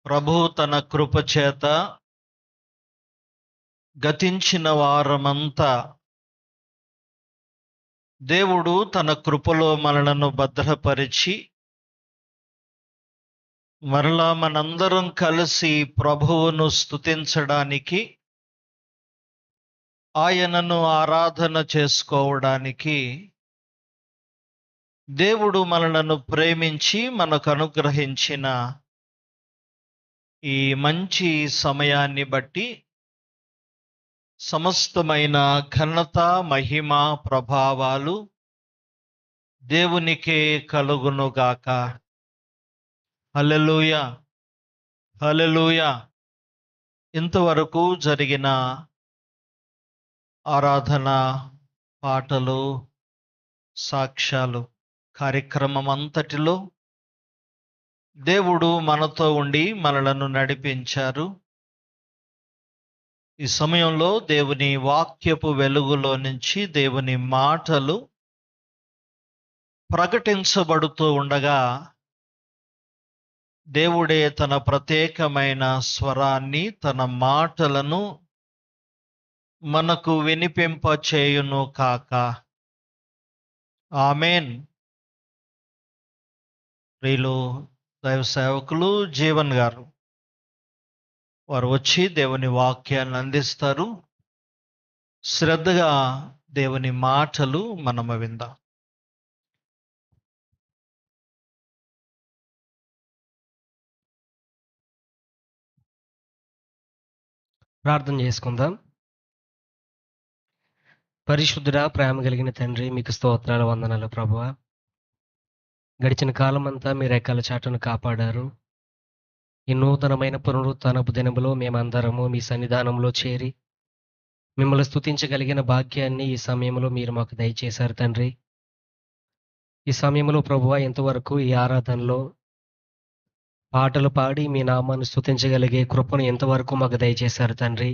ప్రభు తన కృపచేత గతించిన వారమంతా దేవుడు తన కృపలో మనలను భద్రపరిచి మరలా మనందరం కలిసి ప్రభువును స్తుతించడానికి, ఆయనను ఆరాధన చేసుకోవడానికి దేవుడు మనలను ప్రేమించి మనకు అనుగ్రహించిన ఈ మంచి సమయాన్ని బట్టి సమస్తమైన ఘనత, మహిమ, ప్రభావాలు దేవునికే కలుగునుగాక. హల్లెలూయా, హల్లెలూయా. ఇంతవరకు జరిగిన ఆరాధన, పాటలు, సాక్ష్యాలు కార్యక్రమం అంతటిలో దేవుడు మనతో ఉండి మనలను నడిపించారు. ఈ సమయంలో దేవుని వాక్యపు వెలుగులో నుంచి దేవుని మాటలు ప్రకటించబడుతూ ఉండగా దేవుడే తన ప్రత్యేకమైన స్వరాన్ని, తన మాటలను మనకు వినిపింపచేయును కాక. ఆమేన్. ప్రియులు దైవ సేవకులు జీవన్ గారు వారు వచ్చి దేవుని వాక్యాన్ని అందిస్తారు. శ్రద్ధగా దేవుని మాటలు మనము విందాం. ప్రార్థన చేసుకుందాం. పరిశుద్ధుడా, ప్రేమ కలిగిన తండ్రి, మీకు స్తోత్రాలు, వందనాలు ప్రభువా. గడిచిన కాలం అంతా మీ రెక్కల చాటును కాపాడారు. ఈ నూతనమైన పునరుత్థానపు దినములో మేమందరము మీ సన్నిధానంలో చేరి మిమ్మల్ని స్తుతించగలిగిన భాగ్యాన్ని ఈ సమయంలో మీరు మాకు దయచేశారు తండ్రి. ఈ సమయంలో ప్రభువా, ఇంతవరకు ఈ ఆరాధనలో పాటలు పాడి మీ నామాన్ని స్తుతించగలిగే కృపను ఎంతవరకు మాకు దయచేశారు తండ్రి.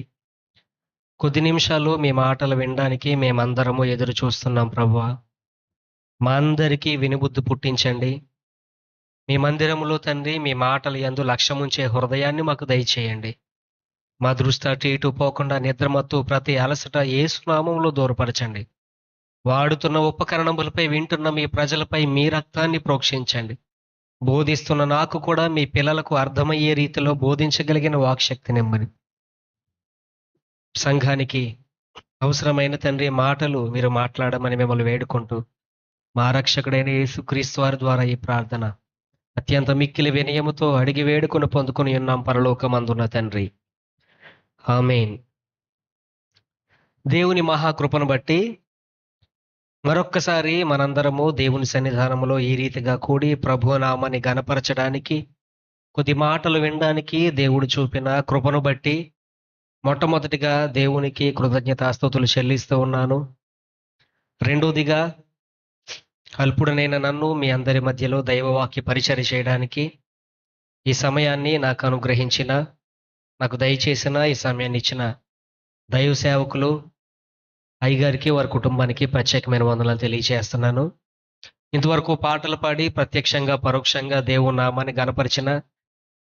కొద్ది నిమిషాలు మీ మాటలు వినడానికి మేమందరము ఎదురు చూస్తున్నాం ప్రభువా. మా అందరికీ వినుబుద్ధి పుట్టించండి. మీ మందిరములో తండ్రి మీ మాటలు యందు లక్ష్యముంచే హృదయాన్ని మాకు దయచేయండి. మా దృష్టి అటు ఇటు పోకుండా నిద్రమత్తు ప్రతి అలసట యేసు నామములో దూరపరచండి. వాడుతున్న ఉపకరణములపై వింటున్న మీ ప్రజలపై మీ రక్తాన్ని ప్రోక్షించండి. బోధిస్తున్న నాకు కూడా మీ పిల్లలకు అర్థమయ్యే రీతిలో బోధించగలిగిన వాక్శక్తినిమ్మని, సంఘానికి అవసరమైన తండ్రి మాటలు మీరు మాట్లాడమని మిమ్మల్ని వేడుకుంటూ మా రక్షకుడైన యేసుక్రీస్తు వారి ద్వారా ఈ ప్రార్థన అత్యంత మిక్కిలి వినయముతో అడిగి వేడుకొని పొందుకొని ఉన్నాం పరలోకమందున్న తండ్రి, ఆమేన్. దేవుని మహాకృపను బట్టి మరొక్కసారి మనందరము దేవుని సన్నిధానంలో ఈ రీతిగా కూడి ప్రభు నామాన్ని గణపరచడానికి, కొద్ది మాటలు వినడానికి దేవుడు చూపిన కృపను బట్టి మొట్టమొదటిగా దేవునికి కృతజ్ఞతాస్తుతులు చెల్లిస్తూ ఉన్నాను. రెండోదిగా అల్పుడనైన నన్ను మీ అందరి మధ్యలో దైవవాక్య పరిచర్య చేయడానికి ఈ సమయాన్ని నాకు అనుగ్రహించిన, నాకు దయచేసిన, ఈ సమయాన్ని ఇచ్చిన దైవ సేవకులు అయ్యగారికి, వారి కుటుంబానికి ప్రత్యేకమైన వందనాలు తెలియజేస్తున్నాను. ఇంతవరకు పాటలు పాడి ప్రత్యక్షంగా పరోక్షంగా దేవుని నామాన్ని గణపరిచిన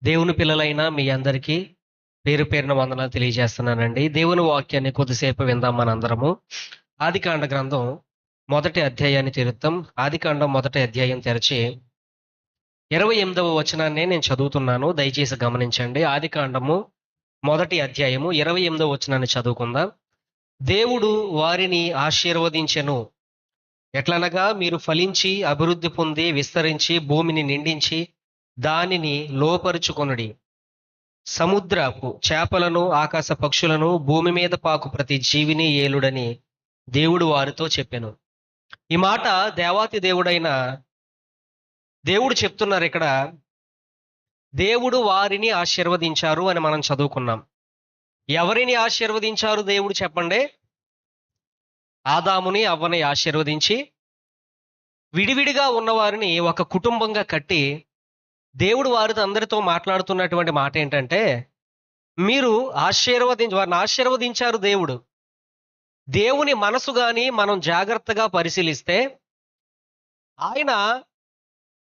దేవుని పిల్లలైన మీ అందరికీ పేరు పేరున వందనాలు తెలియజేస్తున్నానండి. దేవుని వాక్యాన్ని కొద్దిసేపు విందాం మనందరము. ఆదికాండ గ్రంథం 1వ అధ్యాయాన్ని తెరుద్దాం. ఆదికాండం 1వ అధ్యాయం తెరచి 28వ వచనాన్ని నేను చదువుతున్నాను, దయచేసి గమనించండి. ఆదికాండము 1వ అధ్యాయము 28వ వచనాన్ని చదువుకుందాం. దేవుడు వారిని ఆశీర్వదించెను, ఎట్లనగా మీరు ఫలించి అభివృద్ధి పొంది విస్తరించి భూమిని నిండించి దానిని లోపరుచుకొనుడి. సముద్రపు చేపలను, ఆకాశ పక్షులను, భూమి మీద పాకు ప్రతి జీవిని ఏలుడని దేవుడు వారితో చెప్పెను. ఈ మాట దేవాతి దేవుడైన దేవుడు చెప్తున్నారు. ఇక్కడ దేవుడు వారిని ఆశీర్వదించారు అని మనం చదువుకున్నాం. ఎవరిని ఆశీర్వదించారు దేవుడు చెప్పండి? ఆదాముని, అవ్వని ఆశీర్వదించి విడివిడిగా ఉన్నవారిని ఒక కుటుంబంగా కట్టి దేవుడు వారితో అందరితో మాట్లాడుతున్నటువంటి మాట ఏంటంటే, మీరు వారిని ఆశీర్వదించారు దేవుడు. దేవుని మనసు కానీ మనం జాగ్రత్తగా పరిశీలిస్తే ఆయన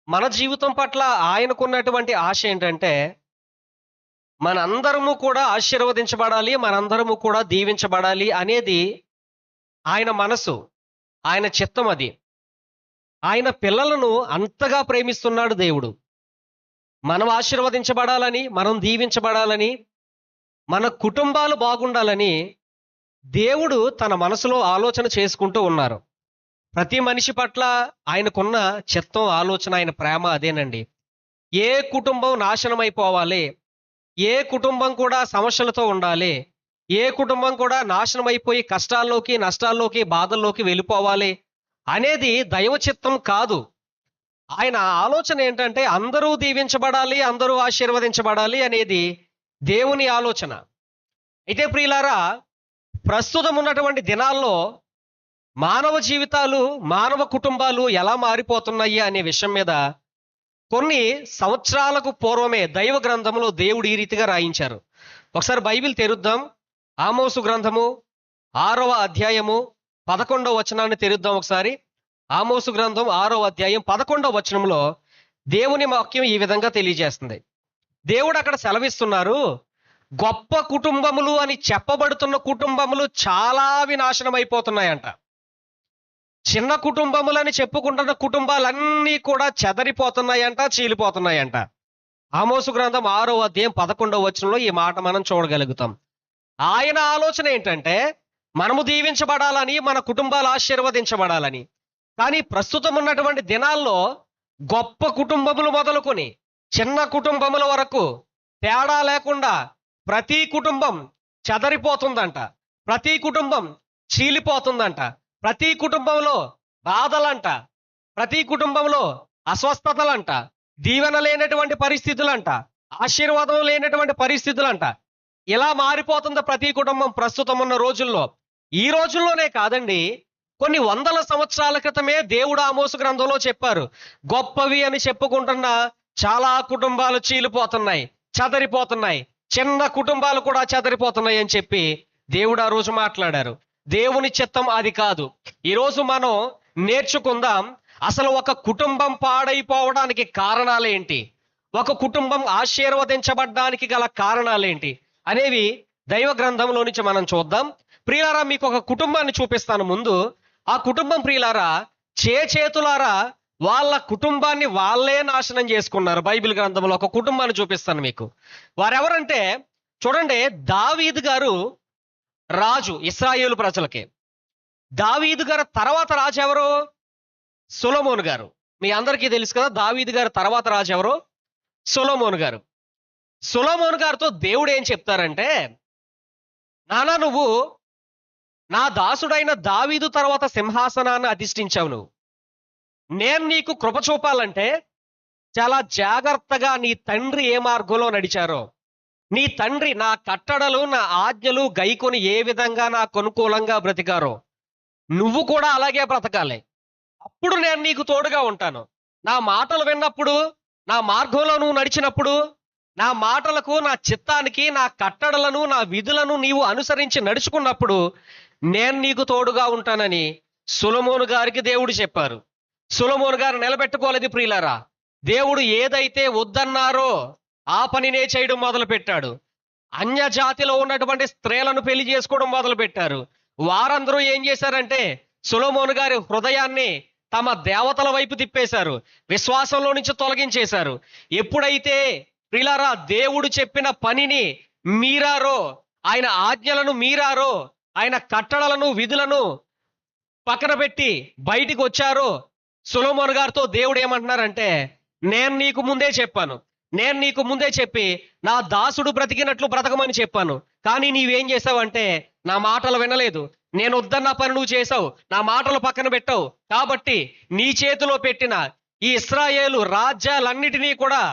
మన జీవితం పట్ల ఆయనకున్నటువంటి ఆశ ఏంటంటే, మనందరము కూడా ఆశీర్వదించబడాలి, మనందరము కూడా దీవించబడాలి అనేది ఆయన మనసు, ఆయన చిత్తం అది. ఆయన పిల్లలను అంతగా ప్రేమిస్తున్నాడు దేవుడు. మనం ఆశీర్వదించబడాలని, మనం దీవించబడాలని, మన కుటుంబాలు బాగుండాలని దేవుడు తన మనసులో ఆలోచన చేసుకుంటూ ఉన్నారు. ప్రతి మనిషి పట్ల ఆయనకున్న చిత్తం, ఆలోచన, ఆయన ప్రేమ అదేనండి. ఏ కుటుంబం నాశనం అయిపోవాలి, ఏ కుటుంబం కూడా సమస్యలతో ఉండాలి, ఏ కుటుంబం కూడా నాశనం అయిపోయి కష్టాల్లోకి, నష్టాల్లోకి, బాధల్లోకి వెళ్ళిపోవాలి అనేది దైవ చిత్తం కాదు. ఆయన ఆలోచన ఏంటంటే అందరూ దీవించబడాలి, అందరూ ఆశీర్వదించబడాలి అనేది దేవుని ఆలోచన. అయితే ప్రియులారా, ప్రస్తుతం ఉన్నటువంటి దినాల్లో మానవ జీవితాలు, మానవ కుటుంబాలు ఎలా మారిపోతున్నాయి అనే విషయం మీద కొన్ని సంవత్సరాలకు పూర్వమే దైవ గ్రంథంలో దేవుడు ఈ రీతిగా రాయించారు. ఒకసారి బైబిల్ తెరుద్దాం. ఆమోసు గ్రంథము 6వ అధ్యాయము 11వ వచనాన్ని తెరుద్దాం ఒకసారి. ఆమోసు గ్రంథం 6వ అధ్యాయం 11వ వచనంలో దేవుని వాక్యం ఈ విధంగా తెలియజేస్తుంది. దేవుడు అక్కడ సెలవిస్తున్నారు, గొప్ప కుటుంబములు అని చెప్పబడుతున్న కుటుంబములు చాలా వినాశనం అయిపోతున్నాయంట. చిన్న కుటుంబములని చెప్పుకుంటున్న కుటుంబాలన్నీ కూడా చెదరిపోతున్నాయంట, చీలిపోతున్నాయంట. ఆమోసు గ్రంథం 6వ అధ్యాయం 11వ వచనంలో ఈ మాట మనం చూడగలుగుతాం. ఆయన ఆలోచన ఏంటంటే మనము దీవించబడాలని, మన కుటుంబాలు ఆశీర్వదించబడాలని. కానీ ప్రస్తుతం ఉన్నటువంటి దినాల్లో గొప్ప కుటుంబములు మొదలుకొని చిన్న కుటుంబముల వరకు తేడా లేకుండా ప్రతి కుటుంబం చెదరిపోతుందంట, ప్రతి కుటుంబం చీలిపోతుందంట, ప్రతి కుటుంబంలో బాధలంట, ప్రతి కుటుంబంలో అస్వస్థతలంట, దీవెన లేనటువంటి పరిస్థితులంట, ఆశీర్వాదం లేనటువంటి పరిస్థితులంట. ఇలా మారిపోతుంది ప్రతి కుటుంబం ప్రస్తుతం ఉన్న రోజుల్లో. ఈ రోజుల్లోనే కాదండి, కొన్ని వందల సంవత్సరాల క్రితమే దేవుడు ఆమోసు గ్రంథంలో చెప్పారు, గొప్పవి అని చెప్పుకుంటున్న చాలా కుటుంబాలు చీలిపోతున్నాయి, చెదరిపోతున్నాయి, చిన్న కుటుంబాలు కూడా చెదరిపోతున్నాయి అని చెప్పి దేవుడు ఆ రోజు మాట్లాడారు. దేవుని చిత్తం అది కాదు. ఈరోజు మనం నేర్చుకుందాం, అసలు ఒక కుటుంబం పాడైపోవడానికి కారణాలేంటి, ఒక కుటుంబం ఆశీర్వదించబడ్డానికి గల కారణాలేంటి అనేవి దైవ గ్రంథంలో నుంచి మనం చూద్దాం. ప్రియులారా, మీకు ఒక కుటుంబాన్ని చూపిస్తాను ముందు. ఆ కుటుంబం ప్రియులారా చేతులారా వాళ్ళ కుటుంబాన్ని వాళ్ళే నాశనం చేసుకున్నారు. బైబిల్ గ్రంథంలో ఒక కుటుంబాన్ని చూపిస్తాను మీకు. వారెవరంటే చూడండి, దావీదు గారు రాజు ఇశ్రాయేలు ప్రజలకి. దావీదు గారు తర్వాత రాజు ఎవరు? సొలొమోను గారు. మీ అందరికీ తెలుసు కదా, దావీదు గారు తర్వాత రాజు ఎవరు? సొలొమోను గారు. సొలొమోను గారితో దేవుడు ఏం చెప్తారంటే, నానా నువ్వు నా దాసుడైన దావీదు తర్వాత సింహాసనాన్ని అధిష్ఠించావు. నేను నీకు కృప చూపాలంటే చాలా జాగ్రత్తగా నీ తండ్రి ఏ మార్గంలో నడిచారో, నీ తండ్రి నా కట్టడలు, నా ఆజ్ఞలు గైకొని ఏ విధంగా నాకు అనుకూలంగా బ్రతికారో నువ్వు కూడా అలాగే బ్రతకాలి. అప్పుడు నేను నీకు తోడుగా ఉంటాను. నా మాటలు విన్నప్పుడు, నా మార్గంలో నువ్వు నడిచినప్పుడు, నా మాటలకు, నా చిత్తానికి, నా కట్టడలను, నా విధులను నీవు అనుసరించి నడుచుకున్నప్పుడు నేను నీకు తోడుగా ఉంటానని సొలొమోను గారికి దేవుడు చెప్పారు. సొలొమోను గారు నిలబెట్టుకోలేదు ప్రియులారా. దేవుడు ఏదైతే వద్దన్నారో ఆ పనినే చేయడం మొదలు పెట్టాడు. అన్య జాతిలో ఉన్నటువంటి స్త్రీలను పెళ్లి చేసుకోవడం మొదలు పెట్టారు. వారందరూ ఏం చేశారంటే సొలొమోను గారి హృదయాన్ని తమ దేవతల వైపు తిప్పేశారు, విశ్వాసంలో నుంచి తొలగించేశారు. ఎప్పుడైతే ప్రియులారా దేవుడు చెప్పిన పనిని మీరారో, ఆయన ఆజ్ఞలను మీరారో, ఆయన కట్టడలను, విధులను పక్కన పెట్టి బయటికి వచ్చారో, సొలొమోను గారితో దేవుడు ఏమంటున్నారంటే, నేను నీకు ముందే చెప్పాను, నేను నీకు ముందే చెప్పి నా దాసుడు బ్రతికినట్లు బ్రతకమని చెప్పాను. కానీ నీవేం చేసావంటే నా మాటలు వినలేదు, నేను వద్దన్న పని నువ్వు చేసావు, నా మాటలు పక్కన పెట్టావు. కాబట్టి నీ చేతిలో పెట్టిన ఈ ఇశ్రాయేలు రాజ్యాలన్నిటినీ కూడా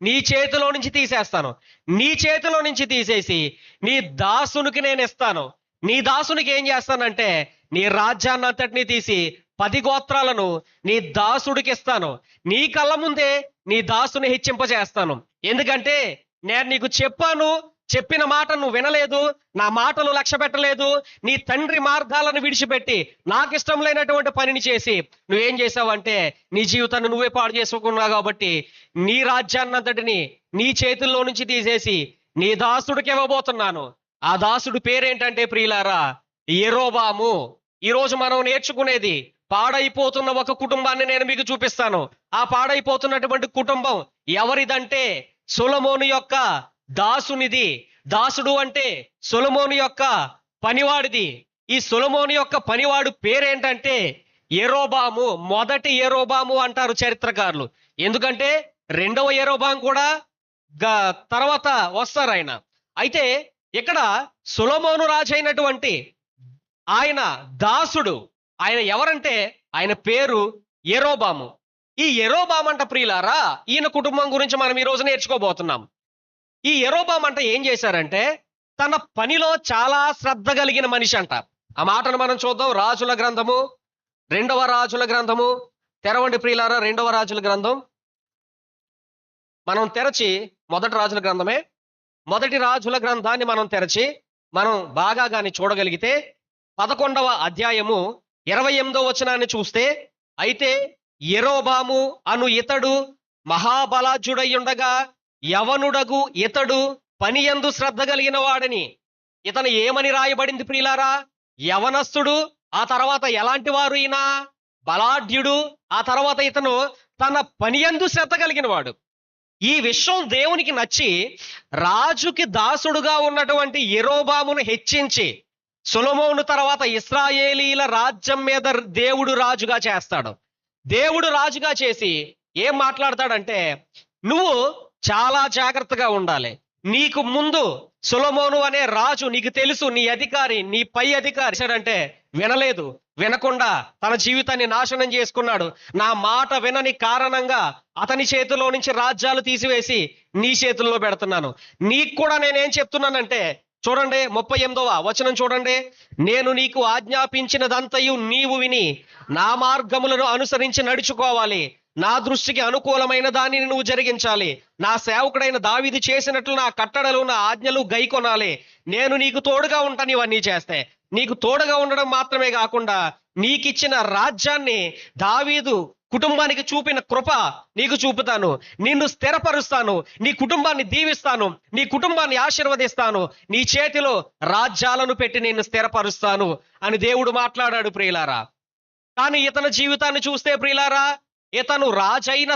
నీ చేతిలో నుంచి తీసేస్తాను. నీ చేతిలో నుంచి తీసేసి నీ దాసునికి నేను ఇస్తాను. నీ దాసునికి ఏం చేస్తానంటే నీ రాజ్యాన్ని అంతటినీ తీసి 10 గోత్రాలను నీ దాసుడికి ఇస్తాను. నీ కళ్ళ ముందే నీ దాసుని హెచ్చింపజేస్తాను. ఎందుకంటే నేను నీకు చెప్పాను, చెప్పిన మాట నువ్వు వినలేదు, నా మాటలు లక్ష్య పెట్టలేదు, నీ తండ్రి మార్గాలను విడిచిపెట్టి నాకు ఇష్టం లేనటువంటి పనిని చేసి నువ్వేం చేసావంటే నీ జీవితాన్ని నువ్వే పాడు చేసుకున్నావు. కాబట్టి నీ రాజ్యాన్నంతటిని నీ చేతుల్లో నుంచి తీసేసి నీ దాసుడికి ఇవ్వబోతున్నాను. ఆ దాసుడు పేరేంటంటే ప్రియులారా, యెరోబాము. ఈరోజు మనం నేర్చుకునేది పాడైపోతున్న ఒక కుటుంబాన్ని నేను మీకు చూపిస్తాను. ఆ పాడైపోతున్నటువంటి కుటుంబం ఎవరిదంటే సొలొమోను యొక్క దాసునిది. దాసుడు అంటే సొలొమోను యొక్క పనివాడిది. ఈ సొలొమోను యొక్క పనివాడు పేరేంటంటే యెరోబాము. మొదటి యెరోబాము అంటారు చరిత్రకారులు. ఎందుకంటే రెండవ యెరోబాము కూడా తర్వాత వస్తారు ఆయన. అయితే ఇక్కడ సొలొమోను రాజు అయినటువంటి ఆయన దాసుడు, ఆయన ఎవరంటే ఆయన పేరు యెరోబాము. ఈ యెరోబాము అంట ప్రియులారా, ఈయన కుటుంబం గురించి మనం ఈ రోజు నేర్చుకోబోతున్నాం. ఈ యెరోబాము అంట ఏం చేశారంటే తన పనిలో చాలా శ్రద్ధ కలిగిన మనిషి అంట. ఆ మాటను మనం చూద్దాం. రాజుల గ్రంథము, రెండవ రాజుల గ్రంథము తెరవండి ప్రియులారా. రెండవ రాజుల గ్రంథం మనం తెరచి, మొదటి రాజుల గ్రంథమే, మొదటి రాజుల గ్రంథాన్ని మనం తెరచి మనం బాగా గాని చూడగలిగితే 11వ అధ్యాయము 28వ వచనాన్ని చూస్తే, అయితే యెరోబాము అను ఇతడు మహాబలాజ్యుడై ఉండగా యవనుడగు ఇతడు పనియందు శ్రద్ధ కలిగిన వాడని. ఇతను ఏమని రాయబడింది ప్రియులారా? యవనస్తుడు, ఆ తర్వాత ఎలాంటి వారు ఈయన? బలాఢ్యుడు, ఆ తర్వాత ఇతను తన పనియందు శ్రద్ధ కలిగిన వాడు. ఈ విషయం దేవునికి నచ్చి రాజుకి దాసుడుగా ఉన్నటువంటి యెరోబామును హెచ్చించి సొలొమోను తర్వాత ఇశ్రాయేలీల రాజ్యం మీద దేవుడు రాజుగా చేస్తాడు. దేవుడు రాజుగా చేసి ఏం మాట్లాడతాడంటే, నువ్వు చాలా జాగ్రత్తగా ఉండాలి. నీకు ముందు సొలొమోను అనే రాజు, నీకు తెలుసు, నీ అధికారి, నీ పై అధికారి అంటే వినలేదు. వినకుండా తన జీవితాన్ని నాశనం చేసుకున్నాడు. నా మాట వినని కారణంగా అతని చేతిలో నుంచి రాజ్యాలు తీసివేసి నీ చేతుల్లో పెడుతున్నాను. నీకు కూడా నేనేం చెప్తున్నానంటే, చూడండి 38వ వచనం చూడండి. నేను నీకు ఆజ్ఞాపించినదంతయు నీవు విని నా మార్గములను అనుసరించి నడుచుకోవాలి. నా దృష్టికి అనుకూలమైన దానిని నువ్వు జరిగించాలి. నా సేవకుడైన దావీదు చేసినట్లు నా కట్టడలు, నా ఆజ్ఞలు గైకొనాలి. నేను నీకు తోడుగా ఉంటాను ఇవన్నీ చేస్తే. నీకు తోడుగా ఉండడం మాత్రమే కాకుండా నీకిచ్చిన రాజ్యాన్ని, దావీదు కుటుంబానికి చూపిన కృప నీకు చూపుతాను. నిన్ను స్థిరపరుస్తాను, నీ కుటుంబాన్ని దీవిస్తాను, నీ కుటుంబాన్ని ఆశీర్వదిస్తాను, నీ చేతిలో రాజ్యాలను పెట్టి నిన్ను స్థిరపరుస్తాను అని దేవుడు మాట్లాడాడు ప్రియులారా. కానీ ఇతని జీవితాన్ని చూస్తే ప్రియులారా, ఇతను రాజైన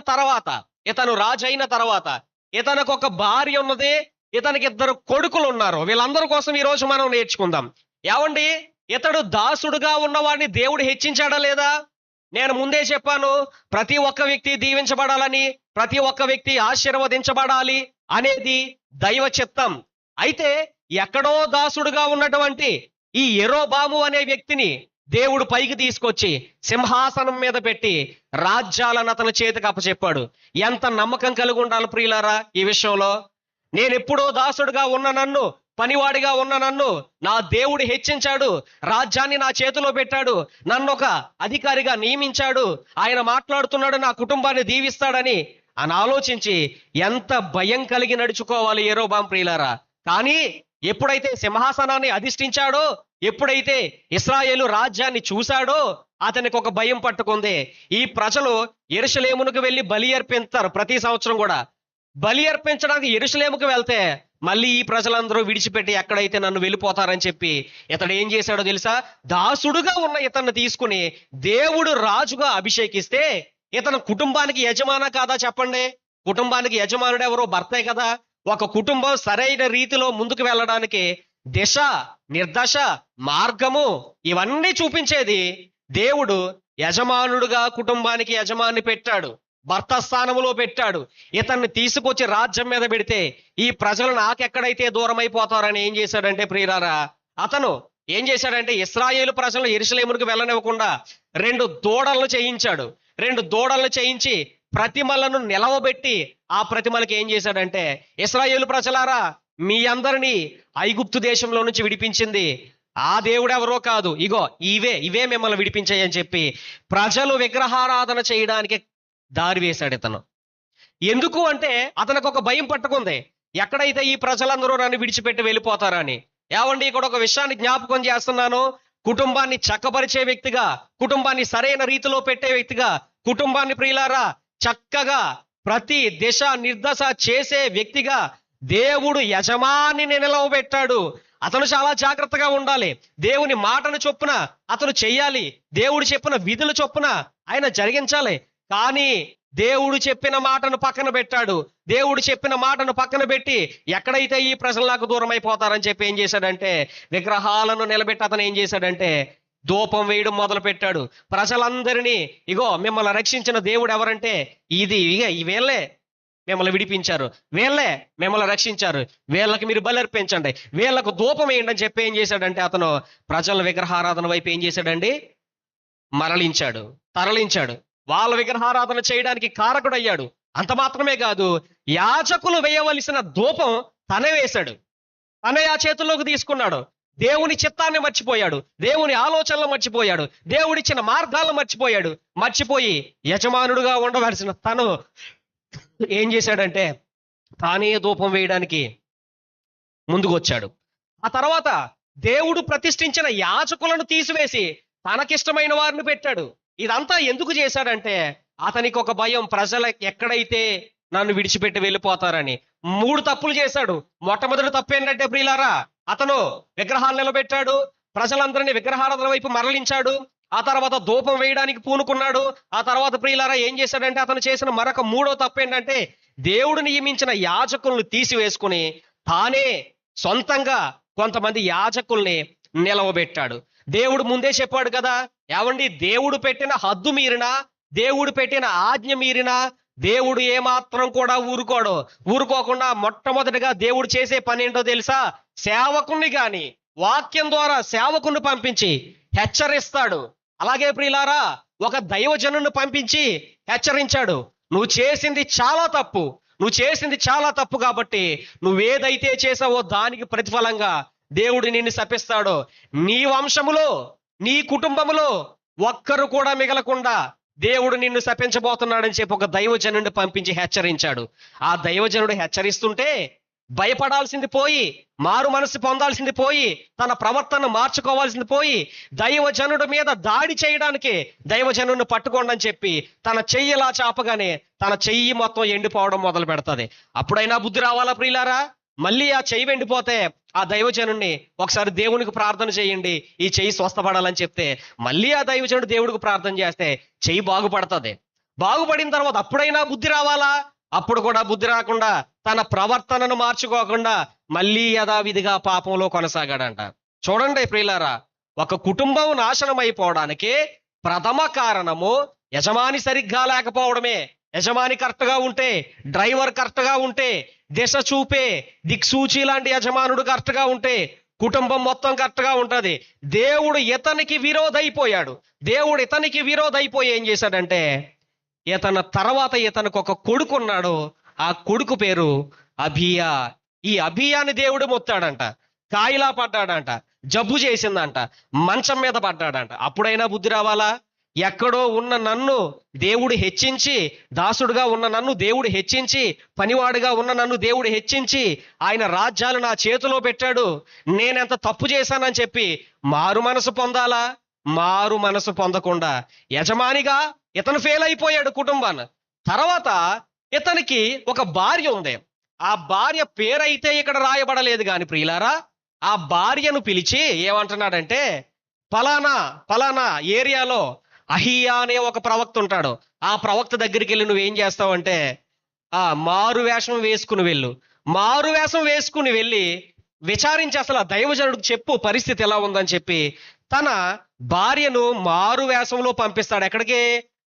తర్వాత ఇతనికి ఒక భార్య ఉన్నది, ఇతనికి 2 కొడుకులు ఉన్నారు. వీళ్ళందరి కోసం ఈ రోజు మనం నేర్చుకుందాం. ఏమండి, ఇతడు దాసుడుగా ఉన్నవాడిని దేవుడు హెచ్చించాడా లేదా? నేను ముందే చెప్పాను, ప్రతి ఒక్క వ్యక్తి దీవించబడాలని, ప్రతి ఒక్క వ్యక్తి ఆశీర్వదించబడాలి అనేది దైవ చిత్తం. అయితే ఎక్కడో దాసుడుగా ఉన్నటువంటి ఈ యెరోబాము అనే వ్యక్తిని దేవుడు పైకి తీసుకొచ్చి సింహాసనం మీద పెట్టి రాజ్యాలను అతని చేతికి అప్పచెప్పాడు. ఎంత నమ్మకం కలిగి ఉండాలి ప్రియులారా ఈ విషయంలో? నేనెప్పుడో దాసుడుగా ఉన్న నన్ను, పనివాడిగా ఉన్న నన్ను నా దేవుడు హెచ్చించాడు, రాజ్యాన్ని నా చేతిలో పెట్టాడు, నన్ను ఒక అధికారిగా నియమించాడు, ఆయన మాట్లాడుతున్నాడు, నా కుటుంబాన్ని దీవిస్తాడని అని ఆలోచించి ఎంత భయం కలిగి నడుచుకోవాలి యెరోబాము ప్రియులారా. కానీ ఎప్పుడైతే సింహాసనాన్ని అధిష్ఠించాడో, ఎప్పుడైతే ఇశ్రాయేలు రాజ్యాన్ని చూశాడో, అతనికి ఒక భయం పట్టుకుంది. ఈ ప్రజలు యెరూషలేమునకు వెళ్ళి బలి అర్పిస్తారు ప్రతి సంవత్సరం కూడా. బలి అర్పించడానికి యెరూషలేముకు వెళ్తే మళ్ళీ ఈ ప్రజలందరూ విడిచిపెట్టి ఎక్కడైతే నన్ను వెళ్ళిపోతారని చెప్పి ఇతడు ఏం చేశాడో తెలుసా? దాసుడుగా ఉన్న ఇతన్ని తీసుకుని దేవుడు రాజుగా అభిషేకిస్తే ఇతను కుటుంబానికి యజమాన కాదా చెప్పండి? కుటుంబానికి యజమానుడు ఎవరో? భర్తే కదా. ఒక కుటుంబం సరైన రీతిలో ముందుకు వెళ్ళడానికి దిశ, నిర్దశ, మార్గము ఇవన్నీ చూపించేది దేవుడు. యజమానుడుగా కుటుంబానికి యజమాని పెట్టాడు, భర్త స్థానంలో పెట్టాడు. ఇతన్ని తీసుకొచ్చి రాజ్యం మీద పెడితే ఈ ప్రజలు నాకెక్కడైతే దూరం అయిపోతారని ఏం చేశాడంటే ప్రియులారా, అతను ఏం చేశాడంటే ఇశ్రాయేలు ప్రజలు యెరూషలేమునకు వెళ్ళనివ్వకుండా 2 దూడలను చేయించాడు. 2 దూడలను చేయించి ప్రతిమలను నిలవబెట్టి ఆ ప్రతిమలకి ఏం చేశాడంటే, ఇశ్రాయేలు ప్రజలారా, మీ అందరినీ ఐగుప్తు దేశంలో నుంచి విడిపించింది ఆ దేవుడు ఎవరో కాదు, ఇగో ఇవే మిమ్మల్ని విడిపించాయని చెప్పి ప్రజలు విగ్రహారాధన చేయడానికి దారి వేశాడు ఇతను. ఎందుకు అంటే అతనికి ఒక భయం పట్టుకుంది, ఎక్కడైతే ఈ ప్రజలందరూ నన్ను విడిచిపెట్టి వెళ్ళిపోతారని. ఏమండి, ఇక్కడ ఒక విషయాన్ని జ్ఞాపకం చేస్తున్నాను. కుటుంబాన్ని చక్కపరిచే వ్యక్తిగా, కుటుంబాన్ని సరైన రీతిలో పెట్టే వ్యక్తిగా, కుటుంబాన్ని ప్రియులారా చక్కగా ప్రతి దిశ నిర్దశ చేసే వ్యక్తిగా దేవుడు యజమానిని నిలవబెట్టాడు. అతను చాలా జాగ్రత్తగా ఉండాలి. దేవుని మాటను చొప్పున అతను చెయ్యాలి. దేవుడు చెప్పిన విధుల చొప్పున ఆయన జరిగించాలి. కానీ దేవుడు చెప్పిన మాటను పక్కన పెట్టాడు. దేవుడు చెప్పిన మాటను పక్కన పెట్టి ఎక్కడైతే ఈ ప్రజలు నాకు దూరం అయిపోతారని చెప్పి ఏం చేశాడంటే విగ్రహాలను నిలబెట్టి అతను ఏం చేశాడంటే ధూపం వేయడం మొదలు పెట్టాడు. ప్రజలందరినీ ఇగో మిమ్మల్ని రక్షించిన దేవుడు ఎవరంటే ఈ వీళ్ళే మిమ్మల్ని విడిపించారు, వీళ్ళే మిమ్మల్ని రక్షించారు, వీళ్ళకి మీరు బలి అర్పించండి, వీళ్ళకు ధూపం వేయండి అని చెప్పి ఏం చేశాడంటే అతను ప్రజల విగ్రహారాధన వైపు ఏం చేశాడండి తరలించాడు. వాళ్ళ విగ్రహారాధన చేయడానికి కారకుడయ్యాడు. అంత మాత్రమే కాదు, యాజకులు వేయవలసిన ధూపం తనే వేశాడు, తనే ఆ చేతుల్లోకి తీసుకున్నాడు. దేవుని చిత్తాన్ని మర్చిపోయాడు, దేవుని ఆలోచనలు మర్చిపోయాడు, దేవుడిచ్చిన మార్గాలను మర్చిపోయి యజమానుడుగా ఉండవలసిన తను ఏం చేశాడంటే తానే ధూపం వేయడానికి ముందుకు వచ్చాడు. ఆ తర్వాత దేవుడు ప్రతిష్ఠించిన యాజకులను తీసివేసి తనకిష్టమైన వారిని పెట్టాడు. ఇదంతా ఎందుకు చేశాడంటే అతనికి ఒక భయం, ప్రజలు ఎక్కడైతే నన్ను విడిచిపెట్టి వెళ్ళిపోతారని. 3 తప్పులు చేశాడు. మొట్టమొదటి తప్పు ఏంటంటే ప్రియులారా, అతను విగ్రహాలు నిలబెట్టాడు, ప్రజలందరినీ విగ్రహారాధన వైపు మరలించాడు. ఆ తర్వాత ధూపం వేయడానికి పూనుకున్నాడు. ఆ తర్వాత ప్రియులారా ఏం చేశాడంటే అతను చేసిన మరొక 3వ తప్పు ఏంటంటే దేవుడు నియమించిన యాజకులను తీసివేసుకుని తానే సొంతంగా కొంతమంది యాజకుల్ని నిలవబెట్టాడు. దేవుడు ముందే చెప్పాడు కదా, ఏమండి దేవుడు పెట్టిన హద్దు మీరినా, దేవుడు పెట్టిన ఆజ్ఞ మీరినా దేవుడు ఏమాత్రం కూడా ఊరుకోకుండా మొట్టమొదటిగా దేవుడు చేసే పని ఏంటో తెలుసా? సేవకుణ్ణి గాని వాక్యం ద్వారా సేవకుని పంపించి హెచ్చరిస్తాడు. అలాగే ప్రియులారా ఒక దైవజనుని పంపించి హెచ్చరించాడు, నువ్వు చేసింది చాలా తప్పు కాబట్టి నువ్వేదైతే చేసావో దానికి ప్రతిఫలంగా దేవుడు నిన్ను శపిస్తాడు. నీ వంశములో నీ కుటుంబములో ఒక్కరు కూడా మిగలకుండా దేవుడు నిన్ను శపించబోతున్నాడని చెప్పి ఒక దైవజనుడిని పంపించి హెచ్చరించాడు. ఆ దైవజనుడు హెచ్చరిస్తుంటే భయపడాల్సింది పోయి, మారు మనసు పొందాల్సింది పోయి, తన ప్రవర్తన మార్చుకోవాల్సింది పోయి, దైవజనుడి మీద దాడి చేయడానికి దైవజనుడిని పట్టుకోండి అని చెప్పి తన చెయ్యిలా చాపగానే తన చెయ్యి మొత్తం ఎండిపోవడం మొదలు పెడతది. అప్పుడైనా బుద్ధి రావాలా ప్రియులారా? మళ్ళీ ఆ చెయ్యి ఎండిపోతే ఆ దైవజనుడిని ఒకసారి దేవునికి ప్రార్థన చేయండి, ఈ చెయ్యి స్వస్థపడాలని చెప్తే మళ్ళీ ఆ దైవజనుడు దేవుడికి ప్రార్థన చేస్తే చెయ్యి బాగుపడుతుంది. బాగుపడిన తర్వాత అప్పుడైనా బుద్ధి రావాలా? అప్పుడు కూడా బుద్ధి రాకుండా తన ప్రవర్తనను మార్చుకోకుండా మళ్ళీ యథావిధిగా పాపంలో కొనసాగాడంట. చూడండి ప్రియులారా, ఒక కుటుంబం నాశనం అయిపోవడానికి ప్రథమ కారణము యజమాని సరిగ్గా లేకపోవడమే. యజమాని కరెక్ట్ గా ఉంటే, డ్రైవర్ కరెక్ట్ గా ఉంటే, దిశ చూపే దిక్సూచి లాంటి యజమానుడు కరెక్ట్ గా ఉంటే కుటుంబం మొత్తం కరెక్ట్ గా ఉంటది. దేవుడు ఇతనికి విరోధైపోయి ఏం చేశాడంటే ఇతనికి ఒక కొడుకు ఉన్నాడు. ఆ కొడుకు పేరు అబీయా. ఈ అబీయాని దేవుడు మొత్తాడంట, కాయిలా పడ్డాడంట, జబ్బు చేసిందంట, మంచం మీద పడ్డాడంట. అప్పుడైనా బుద్ధి రావాలా? ఎక్కడో ఉన్న నన్ను దేవుడు హెచ్చించి, దాసుడుగా ఉన్న నన్ను దేవుడు హెచ్చించి, పనివాడుగా ఉన్న నన్ను దేవుడు హెచ్చించి ఆయన రాజ్యాలు నా చేతిలో పెట్టాడు. నేనెంత తప్పు చేశానని చెప్పి మారు మనసు పొందాలా? మారు మనసు పొందకుండా యజమానిగా ఇతను ఫెయిల్ అయిపోయాడు కుటుంబాన్ని. తర్వాత ఇతనికి ఒక భార్య ఉంది. ఆ భార్య పేరైతే ఇక్కడ రాయబడలేదు కానీ ప్రియులారా, ఆ భార్యను పిలిచి ఏమంటున్నాడంటే ఫలానా ఏరియాలో అహియా అనే ఒక ప్రవక్త ఉంటాడు. ఆ ప్రవక్త దగ్గరికి వెళ్ళి నువ్వేం చేస్తావంటే మారు వేషం వేసుకుని వెళ్ళి విచారించి అసలు ఆ దైవజనుడికి చెప్పు పరిస్థితి ఎలా ఉందని చెప్పి తన భార్యను మారు వేషంలో పంపిస్తాడు. ఎక్కడికి?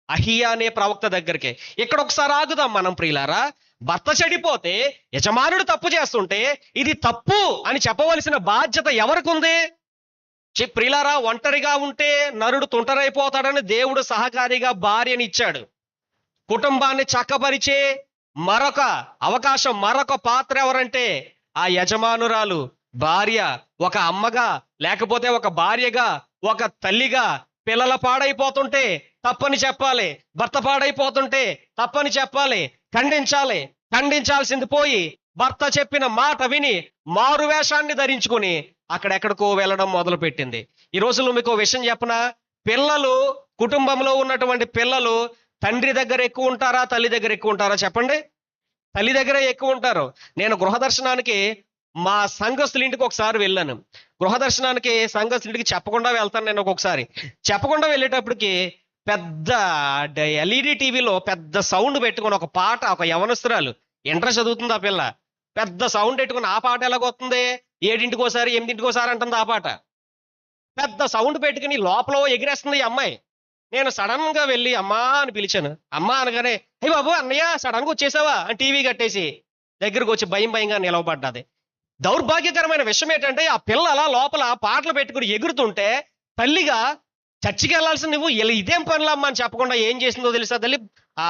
అహియా అనే ప్రవక్త దగ్గరికి. ఇక్కడ ఒకసారి ఆగుదాం మనం ప్రియులారా. భర్త చెడిపోతే, యజమానుడు తప్పు చేస్తుంటే ఇది తప్పు అని చెప్పవలసిన బాధ్యత ఎవరికి ఉంది? ప్రియులారా, ఒంటరిగా ఉంటే నరుడు తుంటరైపోతాడని దేవుడు సహకారిగా భార్యని ఇచ్చాడు. కుటుంబాన్ని చక్కపరిచే మరొక అవకాశం, మరొక పాత్ర ఎవరంటే ఆ యజమానురాలు భార్య. ఒక అమ్మగా, లేకపోతే ఒక భార్యగా, ఒక తల్లిగా పిల్లల పాడైపోతుంటే తప్పని చెప్పాలి, భర్త పాడైపోతుంటే తప్పని చెప్పాలి, ఖండించాల్సింది పోయి భర్త చెప్పిన మాట విని మారు వేషాన్ని ధరించుకుని అక్కడెక్కడికో వెళ్ళడం మొదలు పెట్టింది. ఈ రోజుల్లో మీకు విషయం చెప్పనా? పిల్లలు, కుటుంబంలో ఉన్నటువంటి పిల్లలు తండ్రి దగ్గర ఎక్కువ ఉంటారా, తల్లి దగ్గర ఎక్కువ ఉంటారా? చెప్పండి. తల్లి దగ్గరే ఎక్కువ ఉంటారు. నేను గృహ దర్శనానికి మా సంఘస్థుల ఇంటికి ఒకసారి వెళ్ళాను. గృహ దర్శనానికి సంఘస్థుల ఇంటికి చెప్పకుండా వెళ్తాను నేను ఒక్కొక్కసారి. చెప్పకుండా వెళ్ళేటప్పటికి పెద్ద ఎల్ఈడి టీవీలో పెద్ద సౌండ్ పెట్టుకుని ఒక పాట, ఒక యవనస్తురాలు ఇంటర్ చదువుతుంది ఆ పిల్ల, పెద్ద సౌండ్ పెట్టుకుని ఆ పాట ఎలాగొస్తుంది, 7ంటికోసారి 8ంటికోసారి అంటుంది ఆ పాట. పెద్ద సౌండ్ పెట్టుకుని లోపల ఎగిరేస్తుంది ఈ అమ్మాయి. నేను సడన్ గా వెళ్ళి అమ్మా అని పిలిచాను. అమ్మా అనగానే అయ్యి బాబు అన్నయ్య సడన్ గా వచ్చేసావా అని టీవీ కట్టేసి దగ్గరకు వచ్చి భయంగా నిలవబడ్డది. దౌర్భాగ్యకరమైన విషయం ఏంటంటే ఆ పిల్ల అలా లోపల పాటలు పెట్టుకుని ఎగురుతుంటే తల్లిగా చర్చికి వెళ్ళాల్సిన నువ్వు ఇదేం పనులమ్మా అని చెప్పకుండా ఏం చేసిందో తెలుసా తల్లి? ఆ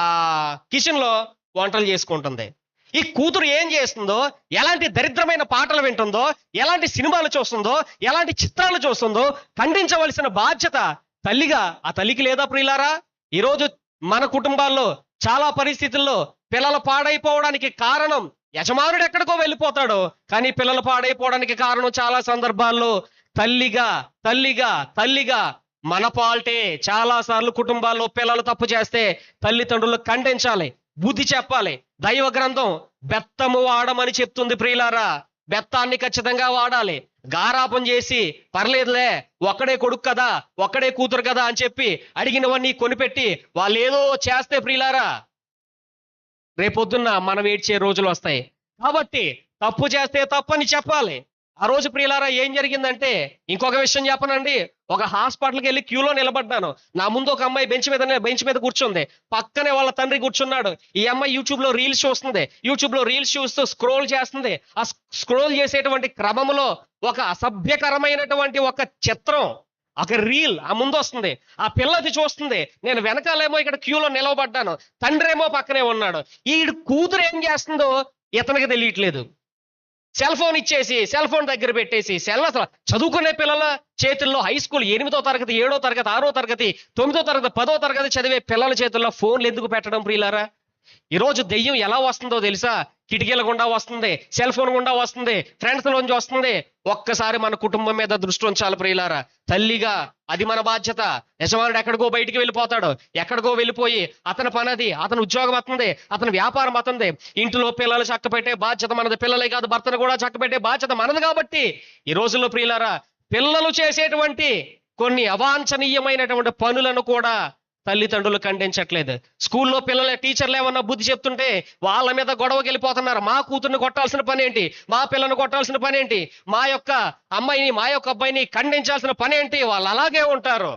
కిచెన్ లో వంటలు చేసుకుంటుంది. ఈ కూతురు ఏం చేస్తుందో, ఎలాంటి దరిద్రమైన పాటలు వింటుందో, ఎలాంటి సినిమాలు చూస్తుందో, ఎలాంటి చిత్రాలు చూస్తుందో ఖండించవలసిన బాధ్యత తల్లిగా ఆ తల్లికి లేదా ప్రియులారా? ఈరోజు మన కుటుంబాల్లో చాలా పరిస్థితుల్లో పిల్లలు పాడైపోవడానికి కారణం యజమానుడు ఎక్కడికో వెళ్ళిపోతాడు, కానీ పిల్లలు పాడైపోవడానికి కారణం చాలా సందర్భాల్లో తల్లిగా మన పాల్టే. చాలా సార్లు కుటుంబాల్లో పిల్లలు తప్పు చేస్తే తల్లిదండ్రులు ఖండించాలి, బుద్ధి చెప్పాలి. దైవ గ్రంథం బెత్తము వాడమని చెప్తుంది ప్రియులారా. బెత్తాన్ని ఖచ్చితంగా వాడాలి. గారాపం చేసి పర్లేదులే ఒక్కడే కొడుకు కదా, ఒక్కడే కూతురు కదా అని చెప్పి అడిగినవన్నీ కొనిపెట్టి వాళ్ళు ఏదో చేస్తే ప్రియులారా రేపొద్దున్న మనం ఏడ్చే రోజులు వస్తాయి. కాబట్టి తప్పు చేస్తే తప్పని చెప్పాలి. ఆ రోజు ప్రియులారా ఏం జరిగిందంటే, ఇంకొక విషయం చెప్పనండి. ఒక హాస్పిటల్కి వెళ్ళి క్యూలో నిలబడ్డాను. నా ముందు ఒక అమ్మాయి బెంచ్ మీద కూర్చుంది. పక్కనే వాళ్ళ తండ్రి కూర్చున్నాడు. ఈ అమ్మాయి యూట్యూబ్ లో రీల్స్ చూస్తుంది. యూట్యూబ్ లో రీల్స్ చూస్తూ స్క్రోల్ చేస్తుంది. ఆ స్క్రోల్ చేసేటువంటి క్రమంలో ఒక అసభ్యకరమైనటువంటి ఒక చిత్రం, ఒక రీల్ ఆ ముందు వస్తుంది. ఆ పిల్లది చూస్తుంది. నేను వెనకాలేమో ఇక్కడ క్యూలో నిలవబడ్డాను, తండ్రి ఏమో పక్కనే ఉన్నాడు. ఈ కూతురు ఏం చేస్తుందో ఇతనికి తెలియట్లేదు. సెల్ ఫోన్ ఇచ్చేసి సెల్ ఫోన్ దగ్గర పెట్టేసి అసలు చదువుకునే పిల్లల చేతుల్లో హై స్కూల్ 8వ తరగతి 7వ తరగతి 6వ తరగతి 9వ తరగతి 10వ తరగతి చదివే పిల్లల చేతుల్లో ఫోన్లు ఎందుకు పెట్టడం ప్రియులారా? ఈరోజు దెయ్యం ఎలా వస్తుందో తెలుసా? కిటికీల గుండా వస్తుంది, సెల్ ఫోన్ గుండా వస్తుంది, ఫ్రెండ్స్ లోంచి వస్తుంది. ఒక్కసారి మన కుటుంబం మీద దృష్టి ఉంచాలి ప్రియులారా. తల్లిగా అది మన బాధ్యత. యజమానుడు ఎక్కడికో బయటికి వెళ్ళిపోతాడు, ఎక్కడికో వెళ్ళిపోయి అతని పని అది, అతని ఉద్యోగం అతంది, అతని వ్యాపారం అతంది. ఇంట్లో పిల్లలు చక్కపెట్టే బాధ్యత మనది. పిల్లలే కాదు భర్తను కూడా చక్కపెట్టే బాధ్యత మనది. కాబట్టి ఈ రోజుల్లో ప్రియులారా పిల్లలు చేసేటువంటి కొన్ని అవాంఛనీయమైనటువంటి పనులను కూడా తల్లిదండ్రులు ఖండించట్లేదు. స్కూల్లో టీచర్లు ఏమన్నా బుద్ధి చెప్తుంటే వాళ్ళ మీద గొడవకి వెళ్ళిపోతున్నారు. మా కూతుర్ని కొట్టాల్సిన పని ఏంటి, మా పిల్లని కొట్టాల్సిన పని ఏంటి, మా యొక్క అమ్మాయిని మా యొక్క అబ్బాయిని ఖండించాల్సిన పని ఏంటి? వాళ్ళు అలాగే ఉంటారు.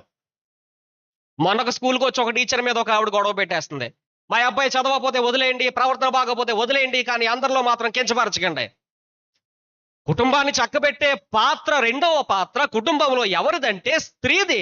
మొన్నొక స్కూల్కి వచ్చి ఒక టీచర్ మీద ఒక ఆవిడ గొడవ పెట్టేస్తుంది. మా అబ్బాయి చదవకపోతే వదిలేయండి, ప్రవర్తన బాగపోతే వదిలేయండి, కానీ అందరిలో మాత్రం కించపరచకండి. కుటుంబాన్ని చక్కబెట్టే పాత్ర, రెండవ పాత్ర కుటుంబంలో ఎవరిదంటే స్త్రీది.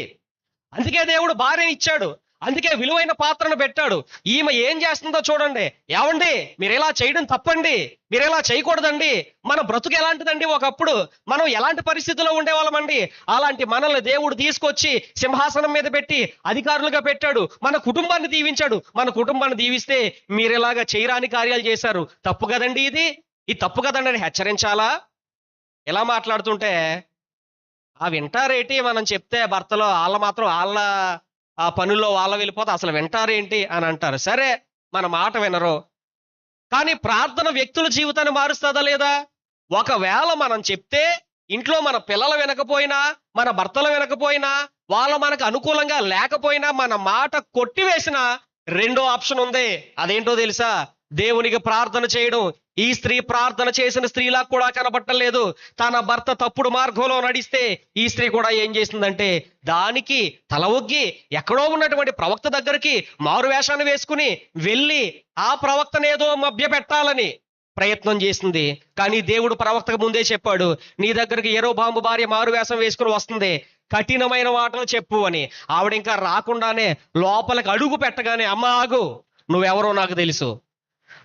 అందుకే దేవుడు భార్యని ఇచ్చాడు, అందుకే విలువైన పాత్రను పెట్టాడు. ఈమె ఏం చేస్తుందో చూడండి. ఏమండి మీరు ఎలా చేయడం తప్పండి, మీరు ఎలా చేయకూడదండి. మన బ్రతుకు ఎలాంటిదండి? ఒకప్పుడు మనం ఎలాంటి పరిస్థితుల్లో ఉండేవాళ్ళమండి. అలాంటి మనల్ని దేవుడు తీసుకొచ్చి సింహాసనం మీద పెట్టి అధికారులుగా పెట్టాడు. మన కుటుంబాన్ని దీవించాడు. మన కుటుంబాన్ని దీవిస్తే మీరు ఇలాగా చేయరాని కార్యాలు చేశారు, తప్పు కదండి, ఇది తప్పు కదండి అని హెచ్చరించాలా? ఎలా మాట్లాడుతుంటే ఆ వింటారేంటి మనం చెప్తే భర్తలో వాళ్ళ ఆ పనుల్లో వెళ్ళిపోతే అసలు వింటారేంటి అని అంటారు. సరే మన మాట వినరు, కానీ ప్రార్థన వ్యక్తుల జీవితాన్ని మారుస్తుందా లేదా? ఒకవేళ మనం చెప్తే ఇంట్లో మన పిల్లలు వినకపోయినా, మన భర్తలు వినకపోయినా, వాళ్ళు మనకు అనుకూలంగా లేకపోయినా మన మాట కొట్టివేసిన రెండో ఆప్షన్ ఉంది. అదేంటో తెలుసా? దేవునికి ప్రార్థన చేయడం. ఈ స్త్రీ ప్రార్థన చేసిన స్త్రీలా కూడా కనబట్టలేదు. తన భర్త తప్పుడు మార్గంలో నడిస్తే ఈ స్త్రీ కూడా ఏం చేసిందంటే దానికి తల ఒగ్గి ఎక్కడో ఉన్నటువంటి ప్రవక్త దగ్గరికి మారు వేషాన్ని వేసుకుని వెళ్ళి ఆ ప్రవక్తనేదో మభ్య పెట్టాలని ప్రయత్నం చేసింది. కానీ దేవుడు ప్రవక్తకు ముందే చెప్పాడు, నీ దగ్గరికి యెరోబాము భార్య మారు వేషం వేసుకుని వస్తుంది, కఠినమైన మాటలు చెప్పు అని. ఆవిడ ఇంకా రాకుండానే లోపలికి అడుగు పెట్టగానే, అమ్మ ఆగు, నువ్వెవరో నాకు తెలుసు,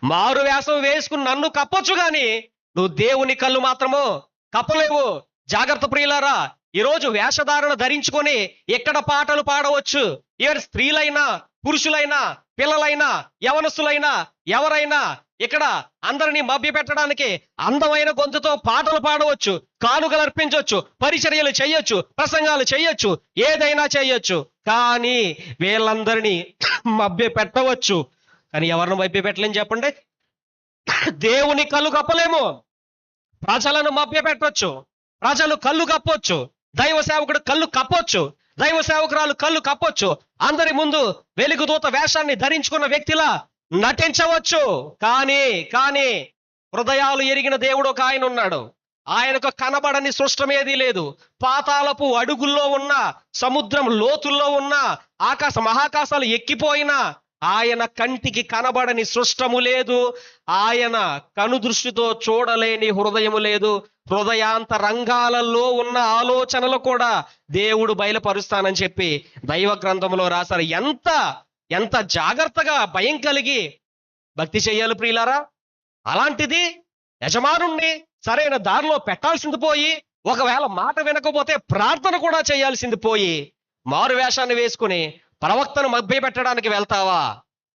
మారు వేషం వేసుకుని నన్ను కప్పొచ్చు గాని నువ్వు దేవుని కళ్ళు మాత్రము కప్పలేవు. జాగ్రత్త ప్రియులారా. ఈరోజు వేషధారణ ధరించుకొని ఎక్కడ పాటలు పాడవచ్చు. స్త్రీలైనా పురుషులైనా పిల్లలైనా యవనస్తులైనా ఎవరైనా ఇక్కడ అందరినీ మభ్య పెట్టడానికి అందమైన గొంతుతో పాటలు పాడవచ్చు, కానుకలు అర్పించవచ్చు, పరిచర్యలు చేయొచ్చు, ప్రసంగాలు చేయొచ్చు, ఏదైనా చేయొచ్చు. కానీ వీళ్ళందరినీ మభ్య పెట్టవచ్చు. కానీ ఎవరిని మభ్య పెట్టలేని చెప్పండి? దేవుని కళ్ళు కప్పలేము. ప్రజలను మభ్యపెట్టొచ్చు, ప్రజలు కళ్ళు కప్పొచ్చు, దైవ సేవకుడు కళ్ళు కప్పొచ్చు, దైవ సేవకురాలు కళ్ళు కప్పొచ్చు, అందరి ముందు వెలుగుదూత వేషాన్ని ధరించుకున్న వ్యక్తిలా నటించవచ్చు. కానీ హృదయాలు ఎరిగిన దేవుడు ఒక ఆయన ఉన్నాడు. ఆయనకు కనబడని సృష్టమేదీ లేదు. పాతాళపు అడుగుల్లో ఉన్న, సముద్రం లోతుల్లో ఉన్న, మహాకాశాలు ఎక్కిపోయినా ఆయన కంటికి కనబడని సృష్టము లేదు. ఆయన కనుదృష్టితో చూడలేని హృదయము లేదు. హృదయాంత రంగాలలో ఉన్న ఆలోచనలు కూడా దేవుడు బయలుపరుస్తానని చెప్పి దైవ గ్రంథంలో రాశారు. ఎంత జాగ్రత్తగా భయం కలిగి భక్తి చెయ్యాలి ప్రియులారా. అలాంటిది యజమానుణ్ణి సరైన దారిలో పెట్టాల్సింది పోయి, ఒకవేళ మాట వినకపోతే ప్రార్థన కూడా చేయాల్సింది పోయి, మారు వేషాన్ని వేసుకుని ప్రవక్తను మభ్యపెట్టడానికి వెళ్తావా?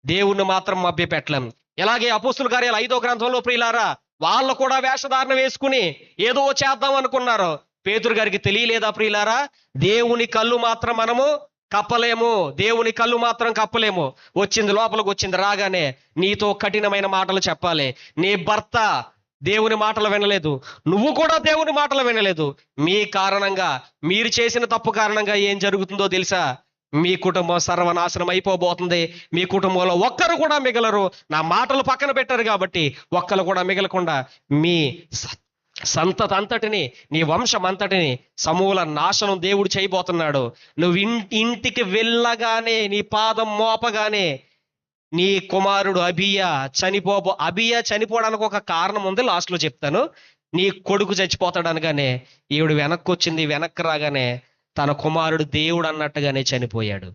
దేవుణ్ణి మాత్రం మభ్యపెట్టలేం. ఇలాగే అపోస్తుల కార్యాలు 5వ గ్రంథంలో ప్రియులారా, వాళ్ళు కూడా వేషధారణ వేసుకుని ఏదో చేద్దాం అనుకున్నారు. పేతురు గారికి తెలియలేదా ప్రియులారా? దేవుని కళ్ళు మాత్రం మనము కప్పలేము, దేవుని కళ్ళు మాత్రం కప్పలేము. లోపలికి వచ్చింది, రాగానే నీతో కఠినమైన మాటలు చెప్పాలి. నీ భర్త దేవుని మాటలు వినలేదు, నువ్వు కూడా దేవుని మాటలు వినలేదు. మీ కారణంగా, మీరు చేసిన తప్పు కారణంగా ఏం జరుగుతుందో తెలుసా? మీ కుటుంబం సర్వనాశనం అయిపోబోతుంది. మీ కుటుంబంలో ఒక్కరు కూడా మిగలరు. నా మాటలు పక్కన పెట్టారు కాబట్టి ఒక్కరు కూడా మిగలకుండా మీ సంతతి అంతటిని, నీ వంశం అంతటిని సమూల నాశనం దేవుడు చేయబోతున్నాడు. నువ్వు ఇంటికి వెళ్ళగానే, నీ పాదం మోపగానే నీ కుమారుడు అబియా చనిపోవడానికి ఒక కారణం ఉంది, లాస్ట్లో చెప్తాను. నీ కొడుకు చచ్చిపోతాడు అనగానే ఈవిడు వెనక్కి వచ్చింది. వెనక్కి రాగానే తన కుమారుడు దేవుడు అన్నట్టుగానే చనిపోయాడు.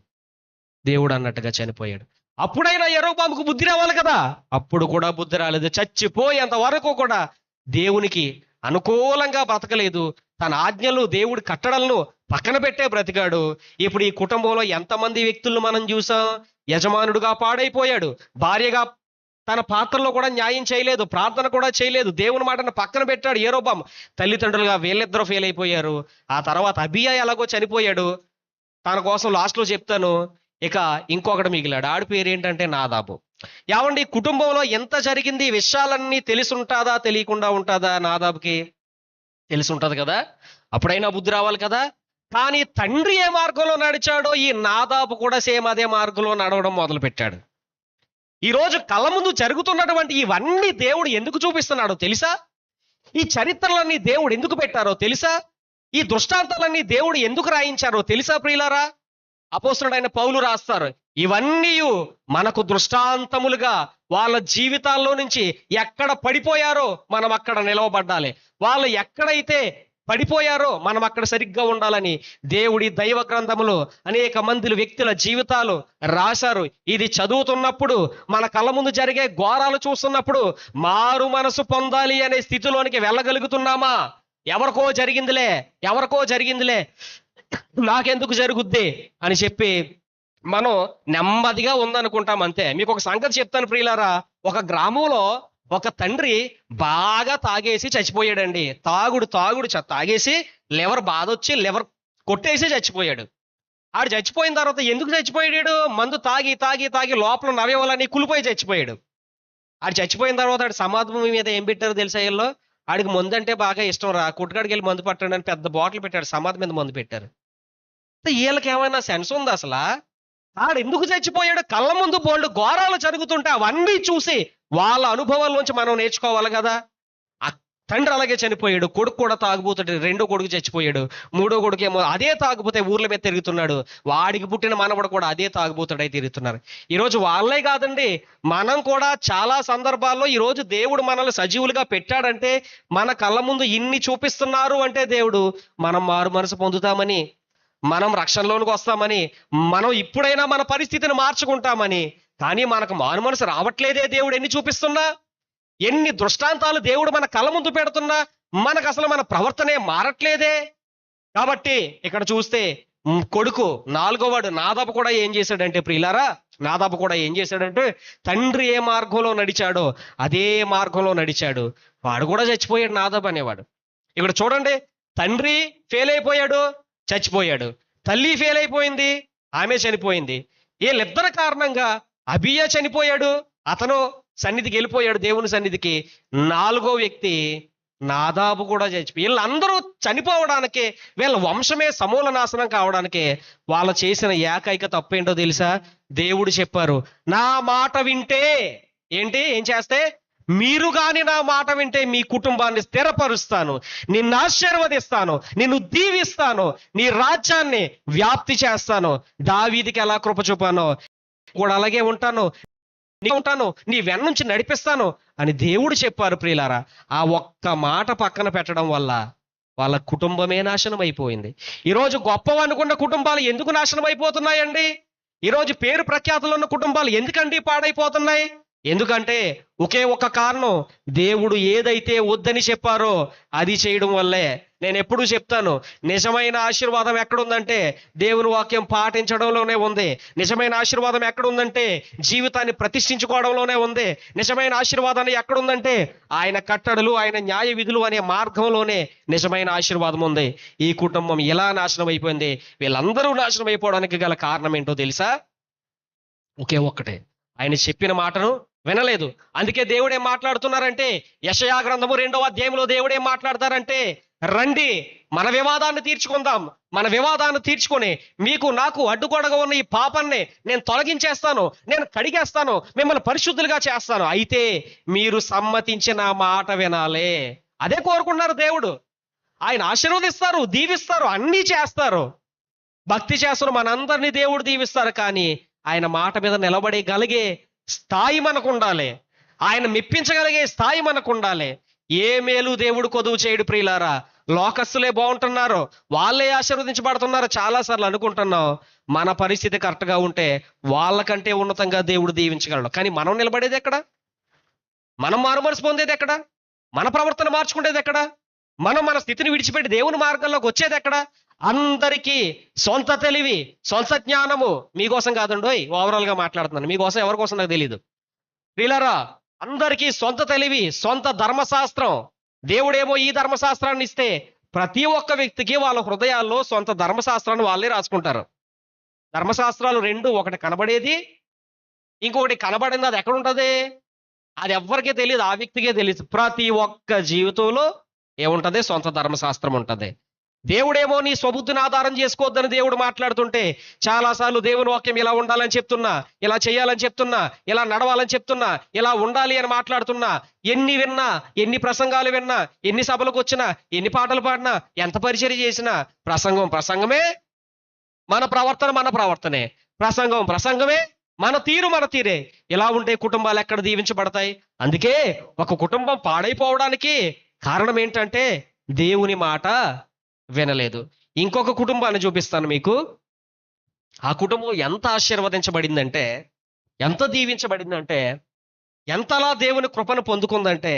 అప్పుడైనా యరొబాముకు బుద్ధి రావాలి కదా, అప్పుడు కూడా బుద్ధి రాలేదు. చచ్చిపోయేంత వరకు కూడా దేవునికి అనుకూలంగా బ్రతకలేదు. తన ఆజ్ఞలు, దేవుడి కట్టడలను పక్కన పెట్టే బ్రతికాడు. ఇప్పుడు ఈ కుటుంబంలో ఎంతమంది వ్యక్తులను మనం చూసాం? యజమానుడుగా పాడైపోయాడు, భార్యగా తన పాత్రలో కూడా న్యాయం చేయలేదు, ప్రార్థన కూడా చేయలేదు, దేవుని మాటను పక్కన పెట్టాడు యరొబాము. తల్లిదండ్రులుగా వీళ్ళిద్దరూ ఫెయిల్ అయిపోయారు. ఆ తర్వాత అబియా ఎలాగో చనిపోయాడు. తన కోసం లాస్ట్లో చెప్తాను. ఇక ఇంకొకటి మిగిలాడు, ఆడి పేరు ఏంటంటే నాదాబు. ఏమండి, కుటుంబంలో ఎంత జరిగింది, విషయాలన్నీ తెలిసి ఉంటుందా, తెలియకుండా ఉంటుందా? నాదాబుకి తెలిసి ఉంటుంది కదా, అప్పుడైనా బుద్ధి రావాలి కదా. కానీ తండ్రి ఏ మార్గంలో నడిచాడో ఈ నాదాబు కూడా సేమ్ అదే మార్గంలో నడవడం మొదలు పెట్టాడు. ఈరోజు కళ్ళ ముందు జరుగుతున్నటువంటి ఇవన్నీ దేవుడు ఎందుకు చూపిస్తున్నాడో తెలుసా? ఈ చరిత్రలన్నీ దేవుడు ఎందుకు పెట్టారో తెలుసా? ఈ దృష్టాంతాలన్నీ దేవుడు ఎందుకు రాయించారో తెలుసా ప్రియులారా? అపోస్తలుడైన పౌలు రాస్తారు, ఇవన్నీ మనకు దృష్టాంతములుగా, వాళ్ళ జీవితాల్లో నుంచి ఎక్కడ పడిపోయారో మనం అక్కడ నిలవబడ్డాలి, వాళ్ళు ఎక్కడైతే పడిపోయారో మనం అక్కడ సరిగ్గా ఉండాలని దేవుడి దైవ గ్రంథములో అనేక మంది వ్యక్తుల జీవితాలు రాశారు. ఇది చదువుతున్నప్పుడు, మన కళ్ళ ముందు జరిగే ఘోరాలు చూస్తున్నప్పుడు మారు మనసు పొందాలి అనే స్థితిలోనికి వెళ్ళగలుగుతున్నామా? ఎవరికో జరిగిందిలే నాకెందుకు జరుగుద్ది అని చెప్పి మనం నెమ్మదిగా ఉందనుకుంటాం అంతే. మీకు ఒక సంగతి చెప్తాను ప్రియులారా. ఒక గ్రామంలో ఒక తండ్రి బాగా తాగేసి చచ్చిపోయాడండి. తాగేసి లివర్ బాధ వచ్చి లివర్ కొట్టేసి చచ్చిపోయాడు. ఆడు చచ్చిపోయిన తర్వాత ఎందుకు చచ్చిపోయాడు? మందు తాగి లోపల నవయవాలని కులిపోయి చచ్చిపోయాడు. ఆడు చచ్చిపోయిన తర్వాత ఆడు సమాధి మీద ఏం పెట్టారో తెలుసా? వీళ్ళు ఆడికి మందు అంటే బాగా ఇష్టం రా, కుట్టుకాడికి వెళ్ళి మందు పట్టాడు అని పెద్ద బాటిల్ పెట్టాడు, సమాధి మీద మందు పెట్టారు. వీళ్ళకి ఏమైనా సెన్స్ ఉందా అసలు? ఆడు ఎందుకు చచ్చిపోయాడు? కళ్ళ ముందు బోల్డ్ ఘోరాలు జరుగుతుంటే అవన్నీ చూసి వాళ్ళ అనుభవాల్లోంచి మనం నేర్చుకోవాలి కదా. ఆ తండ్రి అలాగే చనిపోయాడు, కొడుకు కూడా తాగుబోతాడు, రెండో కొడుకు చచ్చిపోయాడు, మూడో కొడుకు ఏమో అదే తాగుబోతే ఊర్ల మీద తిరుగుతున్నాడు, వాడికి పుట్టిన మనవడు కూడా అదే తాగుబోతాడై తిరుగుతున్నారు. ఈరోజు వాళ్ళే కాదండి, మనం కూడా చాలా సందర్భాల్లో ఈరోజు దేవుడు మనల్ని సజీవులుగా పెట్టాడంటే, మన కళ్ళ ముందు ఇన్ని చూపిస్తున్నారు అంటే దేవుడు మనం మారు మనసు పొందుతామని, మనం రక్షణలోనికి వస్తామని, మనం ఇప్పుడైనా మన పరిస్థితిని మార్చుకుంటామని. కానీ మనకు మారు మనసు రావట్లేదే. దేవుడు ఎన్ని చూపిస్తున్నా, ఎన్ని దృష్టాంతాలు దేవుడు మన కళ్ళ ముందు పెడుతున్నా మనకు అసలు మన ప్రవర్తనే మారట్లేదే. కాబట్టి ఇక్కడ చూస్తే కొడుకు నాలుగోవాడు నాదాబు కూడా ఏం చేశాడంటే ప్రియులారా, తండ్రి ఏ మార్గంలో నడిచాడో అదే మార్గంలో నడిచాడు. వాడు కూడా చచ్చిపోయాడు, నాదాబు అనేవాడు. ఇక్కడ చూడండి, తండ్రి ఫెయిల్ అయిపోయాడు, చచ్చిపోయాడు, తల్లి ఫెయిల్ అయిపోయింది, ఆమె చనిపోయింది. వీళ్ళిద్దరి కారణంగా అబియా చనిపోయాడు, అతను సన్నిధికి వెళ్ళిపోయాడు, దేవుని సన్నిధికి. 4వ వ్యక్తి నాదాబు కూడా చచ్చిపోయి, వీళ్ళందరూ చనిపోవడానికే, వీళ్ళ వంశమే సమూల నాశనం కావడానికే వాళ్ళు చేసిన ఏకైక తప్పేంటో తెలుసా? దేవుడు చెప్పారు, నా మాట వింటే ఏం చేస్తే, మీరు గాని నా మాట వింటే మీ కుటుంబాన్ని స్థిరపరుస్తాను, నిన్ను ఆశీర్వదిస్తాను, నిన్ను దీవిస్తాను, నీ రాజ్యాన్ని వ్యాప్తి చేస్తాను, దావీదికి ఎలా కృప చూపానో కూడా అలాగే ఉంటాను, నీ వెన్న నుంచి నడిపిస్తాను అని దేవుడు చెప్పారు. ప్రియులారా, ఆ ఒక్క మాట పక్కన పెట్టడం వల్ల వాళ్ళ కుటుంబమే నాశనం అయిపోయింది. ఈరోజు గొప్పవి అనుకున్న కుటుంబాలు ఎందుకు నాశనం అయిపోతున్నాయండి? ఈరోజు పేరు ప్రఖ్యాతులు ఉన్న కుటుంబాలు ఎందుకండి పాడైపోతున్నాయి? ఎందుకంటే ఒకే ఒక్క కారణం, దేవుడు ఏదైతే వద్దని చెప్పారో అది చేయడం వల్లే. నేను ఎప్పుడూ చెప్తాను, నిజమైన ఆశీర్వాదం ఎక్కడుందంటే దేవుని వాక్యం పాటించడంలోనే ఉంది. నిజమైన ఆశీర్వాదం ఎక్కడుందంటే జీవితాన్ని ప్రతిష్ఠించుకోవడంలోనే ఉంది. నిజమైన ఆశీర్వాదాన్ని ఎక్కడుందంటే ఆయన కట్టడలు, ఆయన న్యాయ విధులు అనే మార్గంలోనే నిజమైన ఆశీర్వాదం ఉంది. ఈ కుటుంబం ఎలా నాశనం అయిపోయింది? వీళ్ళందరూ నాశనం అయిపోవడానికి గల కారణం ఏంటో తెలుసా? ఒకే ఒక్కటే, ఆయన చెప్పిన మాటను వినలేదు. అందుకే దేవుడు ఏం మాట్లాడుతున్నారంటే, యెషయా గ్రంథము 2వ అధ్యాయంలో దేవుడు ఏం మాట్లాడతారంటే, రండి మన వివాదాన్ని తీర్చుకుందాం, మన వివాదాన్ని తీర్చుకొని మీకు నాకు అడ్డుగోడగా ఉన్న ఈ పాపాన్ని నేను తొలగించేస్తాను, నేను కడిగేస్తాను, మిమ్మల్ని పరిశుద్ధులుగా చేస్తాను, అయితే మీరు సమ్మతించిన మాట వినాలే. అదే కోరుకున్నారు దేవుడు. ఆయన ఆశీర్వదిస్తారు, దీవిస్తారు, అన్నీ చేస్తారు. భక్తి చేస్తున్న మనందరినీ దేవుడు దీవిస్తారు. కానీ ఆయన మాట మీద నిలబడగలిగే స్థాయి మనకు ఉండాలి, ఆయన మెప్పించగలిగే స్థాయి మనకు ఉండాలి. ఏ మేలు దేవుడు కొదువు చేయడు ప్రియులారా. లోకస్తులే బాగుంటున్నారు, వాళ్ళే ఆశీర్వదించబడుతున్నారు చాలాసార్లు అనుకుంటున్నాం. మన పరిస్థితి కరెక్ట్గా ఉంటే వాళ్ళకంటే ఉన్నతంగా దేవుడు దీవించగలడు. కానీ మనం నిలబడేది ఎక్కడ? మనం మారుమనసు పొందేది ఎక్కడ? మన ప్రవర్తన మార్చుకునేది ఎక్కడ? మనం మన స్థితిని విడిచిపెట్టి దేవుని మార్గంలోకి వచ్చేది ఎక్కడ? అందరికీ సొంత తెలివి, సొంత జ్ఞానము, మీకోసం కాదండోయ్, ఓవరాల్ గా మాట్లాడుతున్నాను, మీకోసం ఎవరి కోసం నాకు తెలియదు ప్రియులారా. అందరికీ సొంత తెలివి, సొంత ధర్మశాస్త్రం. దేవుడేమో ఈ ధర్మశాస్త్రాన్ని ఇస్తే ప్రతి ఒక్క వ్యక్తికి వాళ్ళ హృదయాల్లో సొంత ధర్మశాస్త్రాన్ని వాళ్ళే రాసుకుంటారు. ధర్మశాస్త్రాలు రెండు, ఒకటి కనబడేది, ఇంకొకటి కనబడింది. అది ఎక్కడ ఉంటుంది? అది ఎవ్వరికీ తెలియదు, ఆ వ్యక్తికే తెలియదు. ప్రతి ఒక్క జీవితంలో ఏముంటది? సొంత ధర్మశాస్త్రం ఉంటది. దేవుడేమో నీ స్వబుద్ధిని ఆధారం చేసుకోవద్దని దేవుడు మాట్లాడుతుంటే చాలాసార్లు దేవుని వాక్యం ఇలా ఉండాలని చెప్తున్నా, ఇలా చేయాలని చెప్తున్నా, ఇలా నడవాలని చెప్తున్నా, ఇలా ఉండాలి అని మాట్లాడుతున్నా, ఎన్ని విన్నా, ఎన్ని ప్రసంగాలు విన్నా, ఎన్ని సభలకు వచ్చినా, ఎన్ని పాటలు పాడినా, ఎంత పరిచర్య చేసినా ప్రసంగమే, మన ప్రవర్తనే, ప్రసంగమే, మన తీరే. ఇలా ఉంటే కుటుంబాలు ఎక్కడ దీవించబడతాయి? అందుకే ఒక కుటుంబం పాడైపోవడానికి కారణం ఏంటంటే దేవుని మాట వినలేదు. ఇంకొక కుటుంబాన్ని చూపిస్తాను మీకు. ఆ కుటుంబం ఎంత ఆశీర్వదించబడిందంటే, ఎంత దీవించబడిందంటే, ఎంతలా దేవుని కృపను పొందుకుందంటే,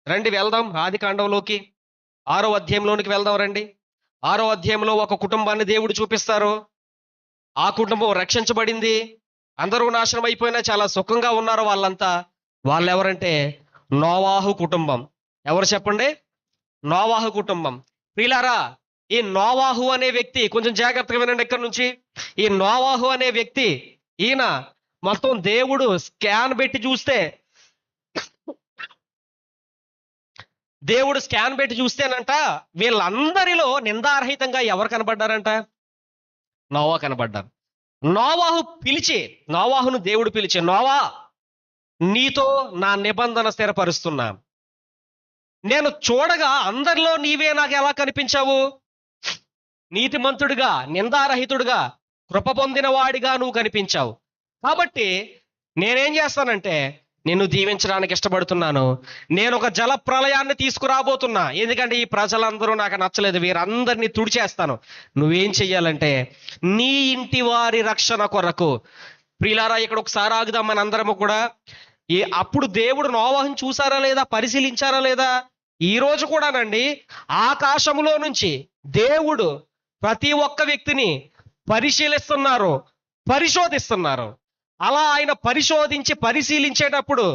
రండి వెళ్దాం ఆదికాండంలోకి, 6వ అధ్యాయంలోనికి వెళ్దాం రండి. 6వ అధ్యాయంలో ఒక కుటుంబాన్ని దేవుడు చూపిస్తారు. ఆ కుటుంబం రక్షించబడింది, అందరూ నాశనం అయిపోయినా చాలా సుఖంగా ఉన్నారు వాళ్ళంతా. వాళ్ళు ఎవరంటే నోవాహు కుటుంబం. ఎవరు చెప్పండి? నోవాహు కుటుంబం. ప్రియులారా, ఈ నోవాహు అనే వ్యక్తి, కొంచెం జాగ్రత్తగా వినండి ఇక్కడ నుంచి. ఈ నోవాహు అనే వ్యక్తి, ఈయన మొత్తం దేవుడు స్కాన్ పెట్టి చూస్తేనంట వీళ్ళందరిలో నిందారహితంగా ఎవరు కనబడ్డారంట? నోవా కనబడ్డారు. నోవాహును దేవుడు పిలిచి, నోవా, నీతో నా నిబంధన స్థిరపరుస్తున్నా. నేను చూడగా అందరిలో నీవే నాకు ఎలా కనిపించావు? నీతిమంతుడిగా, నిందారహితుడిగా, కృప పొందిన వాడిగా నువ్వు కనిపించావు. కాబట్టి నేనేం చేస్తానంటే నిన్ను దీవించడానికి ఇష్టపడుతున్నాను. నేను ఒక జల ప్రళయాన్ని తీసుకురాబోతున్నా. ఎందుకంటే ఈ ప్రజలందరూ నాకు నచ్చలేదు, వీరందరినీ తుడిచేస్తాను. నువ్వేం చెయ్యాలంటే నీ ఇంటి వారి రక్షణ కొరకు. ప్రియులారా, ఇక్కడ ఒకసారి ఆగుదాం మనందరము కూడా. అప్పుడు దేవుడు నోవాహును చూసారా లేదా, పరిశీలించారా లేదా? ఈ రోజు కూడానండి ఆకాశములో నుంచి దేవుడు ప్రతి ఒక్క వ్యక్తిని పరిశోధిస్తున్నారు. అలా ఆయన పరిశీలించేటప్పుడు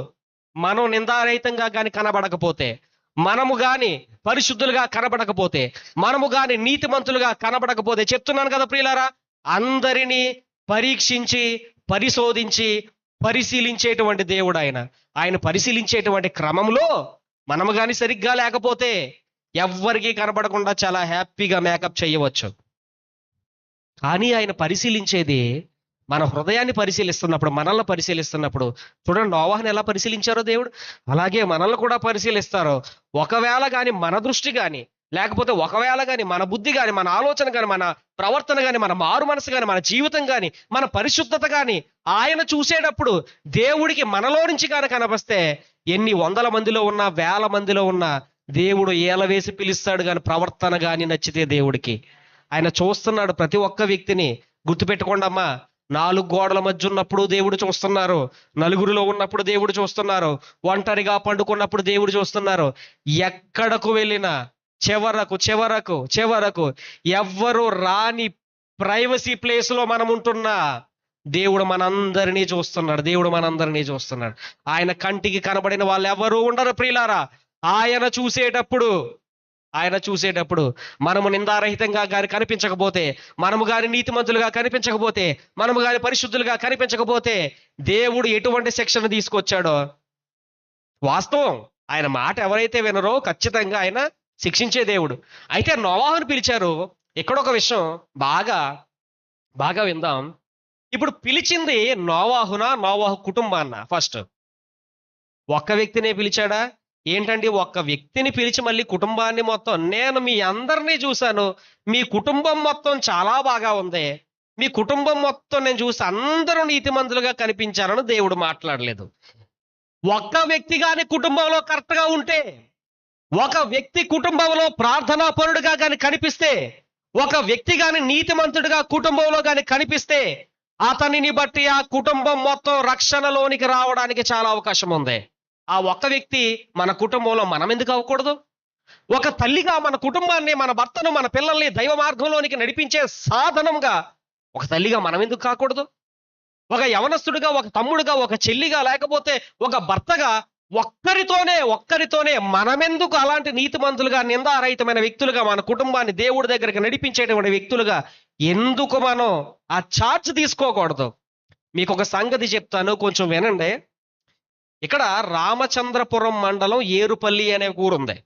మనం నిందారహితంగా కానీ కనబడకపోతే, మనము గాని పరిశుద్ధులుగా కనబడకపోతే, మనము గాని నీతిమంతులుగా కనబడకపోతే, చెప్తున్నాను కదా ప్రియులారా, అందరినీ పరిశోధించి పరిశీలించేటువంటి దేవుడు ఆయన. ఆయన పరిశీలించేటువంటి క్రమంలో మనము కానీ సరిగ్గా లేకపోతే ఎవ్వరికీ కనబడకుండా చాలా హ్యాపీగా మేకప్ చేయవచ్చు. కానీ ఆయన పరిశీలించేది మన హృదయాన్ని పరిశీలిస్తున్నప్పుడు, మనల్ని పరిశీలిస్తున్నప్పుడు. చూడండి, నోవాహుని ఎలా పరిశీలించారో దేవుడు, అలాగే మనల్ని కూడా పరిశీలిస్తారు. ఒకవేళ కానీ మన దృష్టి కానీ, లేకపోతే ఒకవేళ కానీ మన బుద్ధి కానీ, మన ఆలోచన కానీ, మన ప్రవర్తన కానీ, మన మారు మనసు కానీ, మన జీవితం కానీ, మన పరిశుద్ధత కానీ ఆయన చూసేటప్పుడు దేవుడికి మనలో నుంచి కానీ కనిపిస్తే, ఎన్ని వందల మందిలో ఉన్నా, వేల మందిలో ఉన్నా దేవుడు ఏల వేసి పిలుస్తాడు. కానీ ప్రవర్తన కానీ నచ్చితే దేవుడికి, ఆయన చూస్తున్నాడు ప్రతి ఒక్క వ్యక్తిని. గుర్తుపెట్టుకోండి అమ్మా, 4 గోడల మధ్య ఉన్నప్పుడు దేవుడు చూస్తున్నారు, నలుగురిలో ఉన్నప్పుడు దేవుడు చూస్తున్నారు, ఒంటరిగా పండుకున్నప్పుడు దేవుడు చూస్తున్నారు. ఎక్కడకు వెళ్ళినా చివరకు చివరకు చివరకు ఎవ్వరు రాని ప్రైవసీ ప్లేస్ లో మనం ఉంటున్నా దేవుడు మనందరినీ చూస్తున్నాడు. దేవుడు మనందరినీ చూస్తున్నాడు. ఆయన కంటికి కనబడిన వాళ్ళు ఎవరు ఉండరు ప్రియులారా. ఆయన చూసేటప్పుడు మనము నిందారహితంగా గాని కనిపించకపోతే, మనము గాని నీతిమంతులుగా కనిపించకపోతే, మనము గాని పరిశుద్ధులుగా కనిపించకపోతే దేవుడు ఎటువంటి శిక్షణ తీసుకొచ్చాడో వాస్తవం. ఆయన మాట ఎవరైతే వినరో ఖచ్చితంగా ఆయన శిక్షించే దేవుడు. అయితే నోవాహును పిలిచారు. ఇక్కడ ఒక విషయం బాగా విందాం. ఇప్పుడు పిలిచింది నోవాహునా, నోవాహు కుటుంబాన్న? ఫస్ట్ ఒక్క వ్యక్తినే పిలిచాడా? ఏంటండి, ఒక్క వ్యక్తిని పిలిచి మళ్ళీ కుటుంబాన్ని మొత్తం, నేను మీ అందరినీ చూశాను, మీ కుటుంబం మొత్తం చాలా బాగా ఉంది, మీ కుటుంబం మొత్తం నేను చూసి అందరూ నీతిమంతులుగా కనిపించారని దేవుడు మాట్లాడలేదు. ఒక్క వ్యక్తి కానీ కుటుంబంలో కరెక్ట్గా ఉంటే, ఒక వ్యక్తి కుటుంబంలో ప్రార్థనా పరుడుగా కానీ కనిపిస్తే, ఒక వ్యక్తి కానీ నీతిమంతుడిగా కుటుంబంలో కానీ కనిపిస్తే, అతనిని బట్టి ఆ కుటుంబం మొత్తం రక్షణలోనికి రావడానికి చాలా అవకాశం ఉంది. ఆ ఒక్క వ్యక్తి మన కుటుంబంలో మనం ఎందుకు అవ్వకూడదు? ఒక తల్లిగా మన కుటుంబాన్ని, మన భర్తను, మన పిల్లల్ని దైవ మార్గంలోనికి నడిపించే సాధనంగా ఒక తల్లిగా మనం ఎందుకు కాకూడదు? ఒక యవనస్తుడిగా, ఒక తమ్ముడుగా, ఒక చెల్లిగా, లేకపోతే ఒక భర్తగా ఒక్కరితోనే మనమెందుకు అలాంటి నీతిమంతులుగా, నిందారహితమైన వ్యక్తులుగా, మన కుటుంబాన్ని దేవుడి దగ్గరికి నడిపించేటువంటి వ్యక్తులుగా ఎందుకు మనం ఆ ఛార్జ్ తీసుకోకూడదు? మీకు ఒక సంగతి చెప్తాను, కొంచెం వినండి. ఇక్కడ రామచంద్రపురం మండలం ఏరుపల్లి అనే ఊరుంది.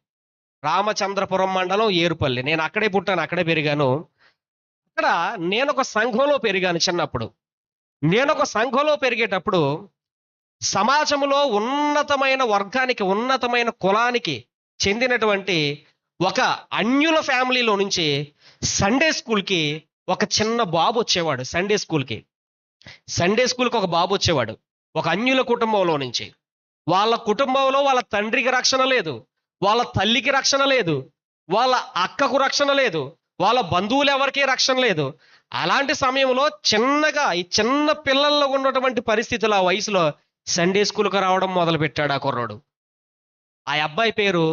రామచంద్రపురం మండలం ఏరుపల్లి. నేను అక్కడే పుట్టాను, అక్కడే పెరిగాను. అక్కడ నేను ఒక సంఘంలో పెరిగాను చిన్నప్పుడు. నేను ఒక సంఘంలో పెరిగేటప్పుడు సమాజంలో ఉన్నతమైన వర్గానికి, ఉన్నతమైన కులానికి చెందినటువంటి ఒక అన్యుల ఫ్యామిలీలో నుంచి సండే స్కూల్కి ఒక చిన్న బాబు వచ్చేవాడు. సండే స్కూల్కి ఒక బాబు వచ్చేవాడు, ఒక అన్యుల కుటుంబంలో నుంచి. వాళ్ళ కుటుంబంలో వాళ్ళ తండ్రికి రక్షణ లేదు, వాళ్ళ తల్లికి రక్షణ లేదు, వాళ్ళ అక్కకు రక్షణ లేదు, వాళ్ళ బంధువులు ఎవరికీ రక్షణ లేదు. అలాంటి సమయంలో ఈ చిన్న పిల్లల్లో ఉన్నటువంటి పరిస్థితులు, ఆ వయసులో సండే స్కూల్కి రావడం మొదలు పెట్టాడు ఆ కుర్రాడు. ఆ అబ్బాయి పేరు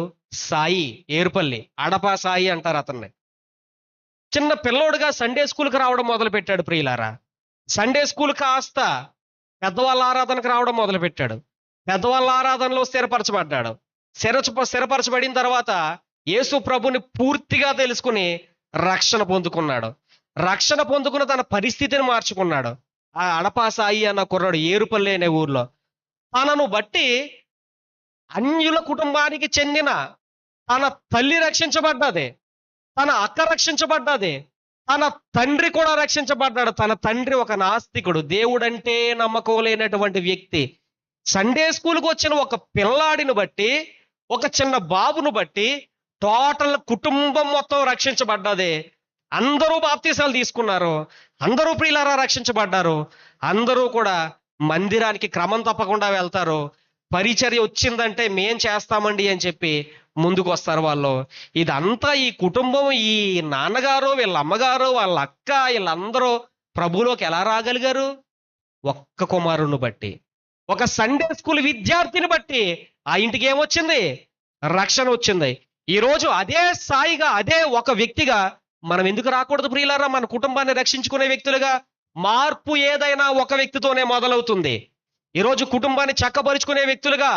సాయి, ఏరుపల్లి, అడపా సాయి అంటారు అతన్ని. చిన్న పిల్లోడుగా సండే స్కూల్కి రావడం మొదలు పెట్టాడు ప్రియులారా. సండే స్కూల్ కాస్త పెద్దవాళ్ళ ఆరాధనకు రావడం మొదలు పెట్టాడు. పెద్దవాళ్ళ ఆరాధనలో స్థిరపరచబడ్డాడు. స్థిరపరచబడిన తర్వాత యేసు ప్రభుని పూర్తిగా తెలుసుకుని రక్షణ పొందుకున్నాడు. రక్షణ పొందుకున్న తన పరిస్థితిని మార్చుకున్నాడు. ఆ అడపా సాయి అన్న కుర్రాడు ఏరుపల్లి అనే ఊర్లో తనను బట్టి అన్యుల కుటుంబానికి చెందిన తన తల్లి రక్షించబడ్డది, తన అక్క రక్షించబడ్డది, తన తండ్రి కూడా రక్షించబడ్డాడు. తన తండ్రి ఒక నాస్తికుడు, దేవుడంటే నమ్మకం లేనటువంటి వ్యక్తి. సండే స్కూల్కి వచ్చిన ఒక పిల్లాడిని బట్టి, ఒక చిన్న బాబును బట్టి టోటల్ కుటుంబం మొత్తం రక్షించబడ్డది. అందరూ బాప్తీసాలు తీసుకున్నారు, అందరూ ప్రియులారా రక్షించబడ్డారు, అందరూ కూడా మందిరానికి క్రమం తప్పకుండా వెళ్తారు. పరిచర్య వచ్చిందంటే మేం చేస్తామండి అని చెప్పి ముందుకు వస్తారు వాళ్ళు. ఇదంతా ఈ కుటుంబం, ఈ నాన్నగారు, వీళ్ళ అమ్మగారు, వాళ్ళ అక్క, వీళ్ళందరూ ప్రభువులోకి ఎలా రాగలిగారు? ఒక్క కుమారుని బట్టి, ఒక సండే స్కూల్ విద్యార్థిని బట్టి ఆ ఇంటికి ఏమొచ్చింది? రక్షణ వచ్చింది. ఈరోజు అదే సాయిగా, అదే ఒక వ్యక్తిగా మనం ఎందుకు రాకూడదు ప్రియులారా? మన కుటుంబాన్ని రక్షించుకునే వ్యక్తులుగా. మార్పు ఏదైనా ఒక వ్యక్తితోనే మొదలవుతుంది. ఈరోజు కుటుంబాన్ని చక్కపరుచుకునే వ్యక్తులుగా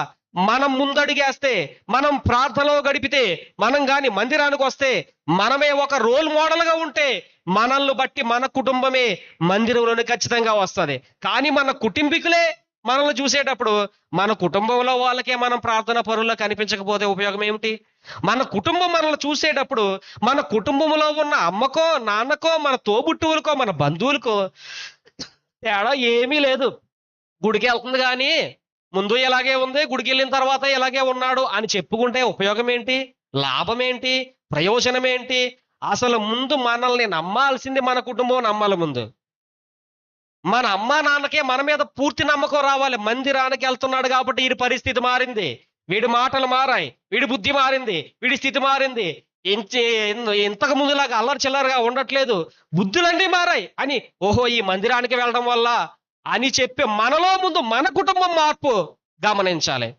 మనం ముందడిగేస్తే, మనం ప్రార్థనలో గడిపితే, మనం గాని మందిరానికి వస్తే, మనమే ఒక రోల్ మోడల్గా ఉంటే, మనల్ని బట్టి మన కుటుంబమే మందిరంలోని ఖచ్చితంగా వస్తుంది. కానీ మన కుటుంబీకులే మనల్ని చూసేటప్పుడు మన కుటుంబంలో వాళ్ళకే మనం ప్రార్థన పరుల్లో కనిపించకపోతే ఉపయోగం ఏమిటి? మన కుటుంబం మనల్ని చూసేటప్పుడు మన కుటుంబంలో ఉన్న అమ్మకో, నాన్నకో, మన తోబుట్టువులకో, మన బంధువులకో తేడా ఏమీ లేదు. గుడికి వెళ్తుంది కానీ ముందు ఇలాగే ఉంది, గుడికి వెళ్ళిన తర్వాత ఇలాగే ఉన్నాడు అని చెప్పుకుంటే ఉపయోగం ఏంటి? లాభం ఏంటి? ప్రయోజనం ఏంటి? అసలు ముందు మనల్ని నమ్మాల్సింది మన కుటుంబం నమ్మాలి ముందు. మన అమ్మా నాన్నకే మన మీద పూర్తి నమ్మకం రావాలి. మందిరానికి వెళ్తున్నాడు కాబట్టి వీడి పరిస్థితి మారింది, వీడి మాటలు మారాయి, వీడి బుద్ధి మారింది, వీడి స్థితి మారింది, ఇంతకు ముందులాగా అల్లరి చిల్లరగా ఉండట్లేదు, బుద్ధులన్నీ మారాయి అని, ఓహో ఈ మందిరానికి వెళ్ళడం వల్ల అని చెప్పి మనలో ముందు మన కుటుంబం మార్పు గమనించాలి.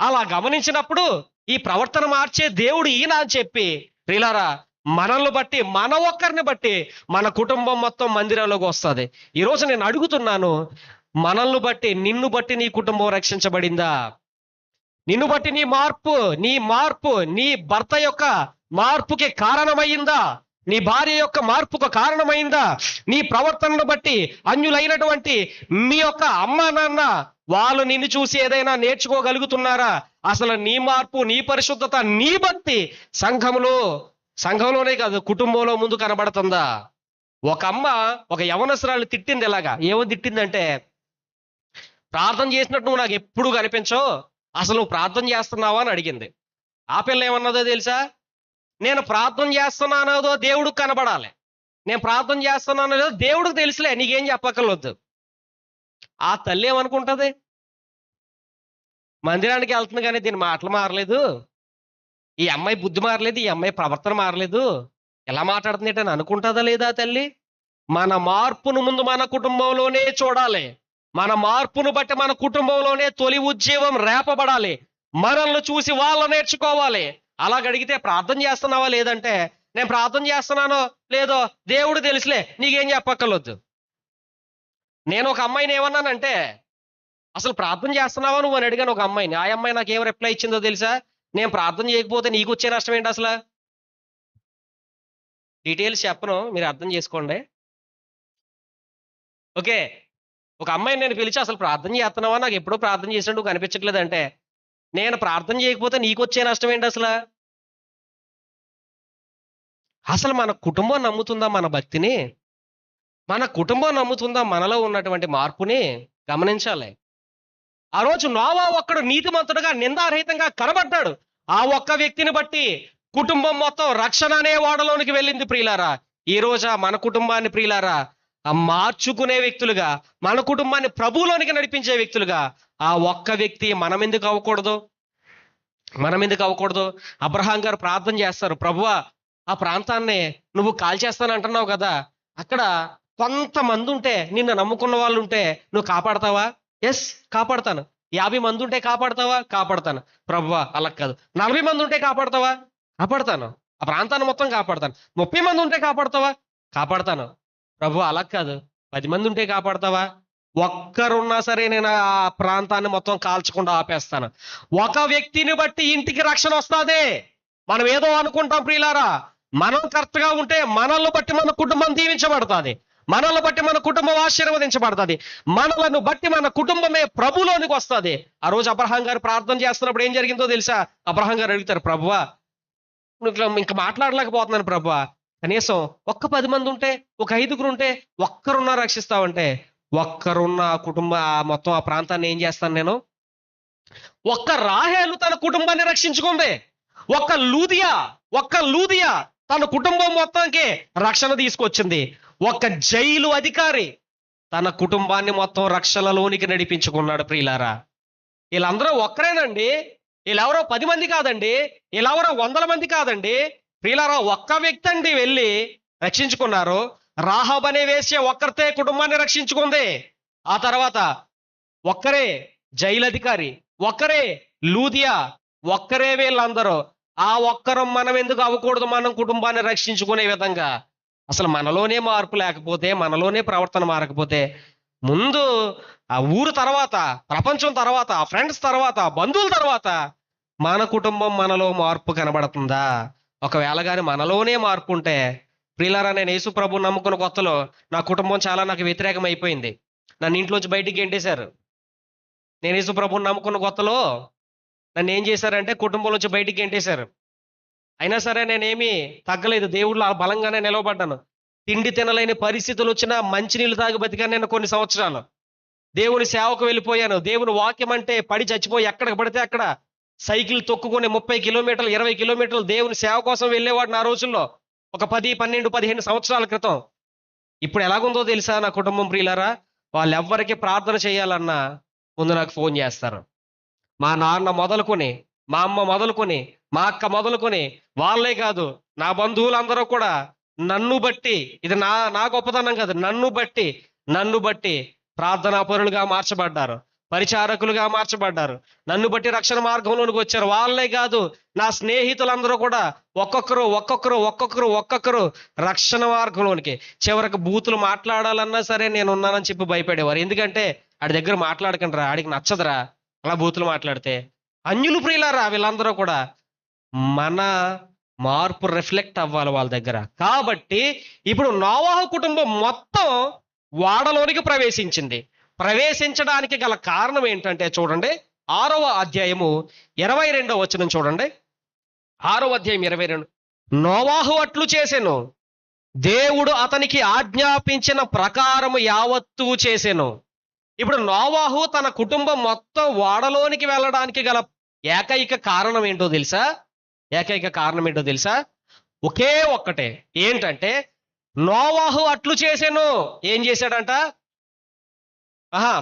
అలా గమనించినప్పుడు ఈ ప్రవర్తన మార్చే దేవుడు ఈయన అని చెప్పి ప్రియులారా, మనల్ని బట్టి, మన ఒక్కరిని బట్టి మన కుటుంబం మొత్తం మందిరంలోకి వస్తుంది. ఈరోజు నేను అడుగుతున్నాను, మనల్ని బట్టి, నిన్ను బట్టి నీ కుటుంబం రక్షించబడిందా? నిన్ను బట్టి నీ మార్పు నీ భర్త యొక్క మార్పుకి కారణమైందా? నీ భార్య యొక్క మార్పుకు కారణమైందా? నీ ప్రవర్తనను బట్టి అన్యులైనటువంటి మీ యొక్క అమ్మా నాన్న వాళ్ళు నిన్ను చూసి ఏదైనా నేర్చుకోగలుగుతున్నారా? అసలు నీ మార్పు, నీ పరిశుద్ధత, నీ భక్తి సంఘంలోనే కాదు కుటుంబంలో ముందు కనబడుతుందా? ఒక అమ్మ ఒక యవనస్తురాలు తిట్టింది. ఎలాగా? ఏమో తిట్టిందంటే, ప్రార్థన చేసినట్టు నువ్వు నాకు ఎప్పుడు కనిపించవు, అసలు నువ్వు ప్రార్థన చేస్తున్నావా అని అడిగింది. ఆ పిల్ల ఏమన్నదో తెలుసా? నేను ప్రార్థన చేస్తున్నానో దేవుడికి కనబడాలి, నేను ప్రార్థన చేస్తున్నానో దేవుడికి తెలుసులే, నీకేం చెప్పక్కర్లొద్దు. ఆ తల్లి ఏమనుకుంటది? మందిరానికి వెళ్తుంది కానీ దీని మాటలు మారలేదు, ఈ అమ్మాయి బుద్ధి మారలేదు, ఈ అమ్మాయి ప్రవర్తన మారలేదు, ఎలా మాట్లాడుతుంది అని అనుకుంటుందా లేదా తల్లి? మన మార్పును ముందు మన కుటుంబంలోనే చూడాలి. మన మార్పును బట్టి మన కుటుంబంలోనే తొలి ఉద్యోగం రేపబడాలి. మనల్ని చూసి వాళ్ళు నేర్చుకోవాలి. అలాగడిగితే ప్రార్థన చేస్తున్నావా లేదంటే, నేను ప్రార్థన చేస్తున్నానో లేదో దేవుడు తెలుసులే, నీకేం చెప్పక్కర్లొద్దు. నేను ఒక అమ్మాయిని ఏమన్నానంటే, అసలు ప్రార్థన చేస్తున్నావా నువ్వు అని అడిగాను ఒక అమ్మాయిని. ఆ అమ్మాయి నాకు ఏం రిప్లై ఇచ్చిందో తెలుసా? నేను ప్రార్థన చేయకపోతే నీకు వచ్చే నష్టం ఏంటి అసలు? డీటెయిల్స్ చెప్పను, మీరు అర్థం చేసుకోండి. ఓకే, ఒక అమ్మాయిని నేను పిలిచి అసలు ప్రార్థన చేస్తున్నావా, నాకు ఎప్పుడో ప్రార్థన చేసినట్టు కనిపించట్లేదంటే, నేను ప్రార్థన చేయకపోతే నీకు వచ్చే నష్టం ఏంటి అసలు? అసలు మన కుటుంబం నమ్ముతుందా మన భక్తిని? మన కుటుంబం నమ్ముతుందా మనలో ఉన్నటువంటి మార్పుని? గమనించాలి. ఆ రోజు నోవా ఒక్కడు నీతిమంతుడుగా నిందారహితంగా కనబడ్డాడు. ఆ ఒక్క వ్యక్తిని బట్టి కుటుంబం మొత్తం రక్షణ అనే ఓడలోనికి వెళ్ళింది ప్రియులారా. ఈ రోజు మన కుటుంబాన్ని ప్రియులారా మార్చుకునే వ్యక్తులుగా, మన కుటుంబాన్ని ప్రభువులోనికి నడిపించే వ్యక్తులుగా ఆ ఒక్క వ్యక్తి మనం ఎందుకు అవ్వకూడదు? అబ్రహాం గారు ప్రార్థన చేస్తారు, ప్రభువా ఆ ప్రాంతాన్ని నువ్వు కాల్చేస్తానంటున్నావు కదా, అక్కడ కొంతమంది ఉంటే, నిన్ను నమ్ముకున్న వాళ్ళు ఉంటే నువ్వు కాపాడతావా? ఎస్, కాపాడతాను. 50 మంది ఉంటే కాపాడతావా? కాపాడతాను. ప్రభువా అలా కాదు, 40 మంది ఉంటే కాపాడతావా? కాపాడతాను. ఆ ప్రాంతాన్ని మొత్తం కాపాడతాను. 30 మంది ఉంటే కాపాడతావా? కాపాడతాను. ప్రభువా అలా కాదు, 10 మంది ఉంటే కాపాడతావా? ఒక్కరున్నా సరే నేను ఆ ప్రాంతాన్ని మొత్తం కాల్చకుండా ఆపేస్తాను. ఒక వ్యక్తిని బట్టి ఇంటికి రక్షణ వస్తుంది. మనం ఏదో అనుకుంటాం ప్రియులారా, మనం కరెక్ట్గా ఉంటే మనల్ని బట్టి మన కుటుంబం దీవించబడుతుంది, మనల్ని బట్టి మన కుటుంబం ఆశీర్వదించబడుతుంది, మనలను బట్టి మన కుటుంబమే ప్రభులోనికి వస్తుంది. ఆ రోజు అబ్రహాం గారు ప్రార్థన చేస్తున్నప్పుడు ఏం జరిగిందో తెలుసా? అబ్రహాం గారు అడుగుతారు, ప్రభువా ఇంకా మాట్లాడలేకపోతున్నాను ప్రభువా, కనీసం ఒక్క 10 మంది ఉంటే, ఒక 5గురు ఉంటే, ఒక్కరున్నా రక్షిస్తావంటే, ఒక్కరున్న కుటుంబ మొత్తం ఆ ప్రాంతాన్ని ఏం చేస్తాను నేను? ఒక్క రాహేలు తన కుటుంబాన్ని రక్షించుకుంది. ఒక్క లూదియా తన కుటుంబం మొత్తానికి రక్షణ తీసుకొచ్చింది. ఒక్క జైలు అధికారి తన కుటుంబాన్ని మొత్తం రక్షణలోనికి నడిపించుకున్నాడు ప్రియులారా. వీళ్ళందరూ ఒక్కరేనండి, వీళ్ళెవరో 10 మంది కాదండి, వీళ్ళెవరో 100 మంది కాదండి ప్రియులారా, ఒక్క వ్యక్తి అండి వెళ్ళి రక్షించుకున్నారు. రాహాబ్ అనే వేశ్య ఒక్కరితే కుటుంబాన్ని రక్షించుకుంది. ఆ తర్వాత ఒక్కరే జైలు అధికారి, ఒక్కరే లూదియా, ఒక్కరే వీళ్ళందరూ. ఆ ఒక్కరం మనం ఎందుకు అవ్వకూడదు మనం కుటుంబాన్ని రక్షించుకునే విధంగా? అసలు మనలోనే మార్పు లేకపోతే, మనలోనే ప్రవర్తన మారకపోతే, ముందు ఆ ఊరు తర్వాత, ప్రపంచం తర్వాత, ఫ్రెండ్స్ తర్వాత, బంధువుల తర్వాత మన కుటుంబం మనలో మార్పు కనబడుతుందా? ఒకవేళ కానీ మనలోనే మార్పు ఉంటే ప్రియులారా, నేను యేసు ప్రభువుని నమ్ముకున్న కొత్తలో నా కుటుంబం చాలా నాకు వ్యతిరేకం అయిపోయింది. నన్ను ఇంట్లోంచి బయటికి గెంటేశారు. నేను యేసు ప్రభువుని నమ్ముకున్న కొత్తలో నన్ను ఏం చేశారంటే కుటుంబం నుంచి బయటికి గెంటేశారు. అయినా సరే నేనేమి తగ్గలేదు, దేవుళ్ళు బలంగానే నిలవబడ్డాను. తిండి తినలేని పరిస్థితులు వచ్చినా మంచినీళ్ళు తాగి బతికాను నేను కొన్ని సంవత్సరాలు. దేవుని సేవకు వెళ్ళిపోయాను. దేవుని వాక్యం అంటే పడి చచ్చిపోయి ఎక్కడికి పడితే అక్కడ సైకిల్ తొక్కుకొని 30 కిలోమీటర్లు 20 కిలోమీటర్లు దేవుని సేవ కోసం వెళ్ళేవాడు నా రోజుల్లో, ఒక 10, 12, 15 సంవత్సరాల క్రితం. ఇప్పుడు ఎలాగుందో తెలుసా నా కుటుంబం ప్రియులారా? వాళ్ళు ఎవ్వరికి ప్రార్థన చేయాలన్నా ముందు నాకు ఫోన్ చేస్తారు. మా నాన్న మొదలుకొని, మా అమ్మ మొదలుకొని, మా అక్క మొదలుకొని, వాళ్ళే కాదు నా బంధువులందరూ కూడా నన్ను బట్టి, ఇది నా గొప్పతనం కాదు, నన్ను బట్టి ప్రార్థనా పరులుగా మార్చబడ్డారు, పరిచారకులుగా మార్చబడ్డారు, నన్ను బట్టి రక్షణ మార్గంలోనికి వచ్చారు. వాళ్ళే కాదు నా స్నేహితులందరూ కూడా ఒక్కొక్కరు రక్షణ మార్గంలోనికి, చివరికి బూతులు మాట్లాడాలన్నా సరే నేను ఉన్నానని చెప్పి భయపడేవారు. ఎందుకంటే ఆడి దగ్గర మాట్లాడకండి రా, ఆడికి నచ్చదురా అలా బూతులు మాట్లాడితే. అన్యులు ప్రియులారా వీళ్ళందరూ కూడా. మన మార్పు రిఫ్లెక్ట్ అవ్వాలి వాళ్ళ దగ్గర. కాబట్టి ఇప్పుడు నోవాహు కుటుంబం మొత్తం వాడలోనికి ప్రవేశించింది. ప్రవేశించడానికి గల కారణం ఏంటంటే చూడండి, 6వ అధ్యాయము 22వ వచనం చూడండి. 6వ అధ్యాయం 22. నోవాహు అట్లు చేసెను, దేవుడు అతనికి ఆజ్ఞాపించిన ప్రకారము యావత్తు చేసెను. ఇప్పుడు నోవాహు తన కుటుంబం మొత్తం వాడలోనికి వెళ్ళడానికి గల ఏకైక కారణం ఏంటో తెలుసా? ఒకే ఒక్కటే. ఏంటంటే నోవాహు అట్లు చేసెను. ఏం చేశాడంట?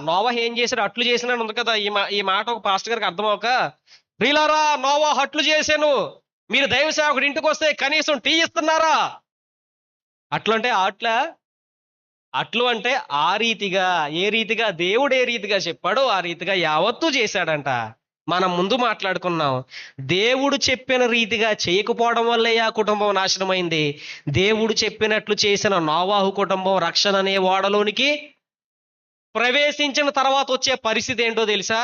నోవాహు ఏం చేశాడు? అట్లు చేసినాడు ఉంది కదా. ఈ మాట ఒక పాస్టర్ గారికి అర్థమవక, ప్రియులారా నోవాహు అట్లు చేసెను, మీరు దైవ సేవకుడి ఇంటికి వస్తే కనీసం టీ ఇస్తున్నారా? అట్లు అంటే అట్లు అంటే ఆ రీతిగా, ఏ రీతిగా దేవుడు ఏ రీతిగా చెప్పాడో ఆ రీతిగా యావత్తూ చేశాడంట. మనం ముందు మాట్లాడుకున్నాం, దేవుడు చెప్పిన రీతిగా చేయకపోవడం వల్లే ఆ కుటుంబం నాశనమైంది. దేవుడు చెప్పినట్లు చేసిన నోవాహు కుటుంబం రక్షణ అనే ఓడలోనికి ప్రవేశించిన తర్వాత వచ్చే పరిస్థితి ఏంటో తెలుసా?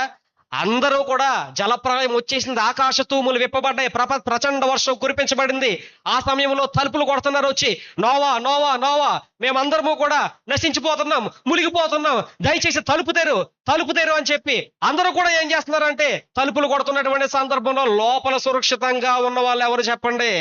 అందరూ కూడా జలప్రలయం వచ్చేసింది, ఆకాశ తూములు విప్పబడ్డాయి, ప్రచండ వర్షం కురిపించబడింది. ఆ సమయంలో తలుపులు కొడుతున్నారు వచ్చి, నోవా నోవా నోవా, మేమందరము కూడా నశించిపోతున్నాం, మునిగిపోతున్నాం, దయచేసి తలుపు తెరు అని చెప్పి అందరూ కూడా ఏం చేస్తున్నారంటే తలుపులు కొడుతున్నటువంటి సందర్భంలో లోపల సురక్షితంగా ఉన్న వాళ్ళు ఎవరు చెప్పండి?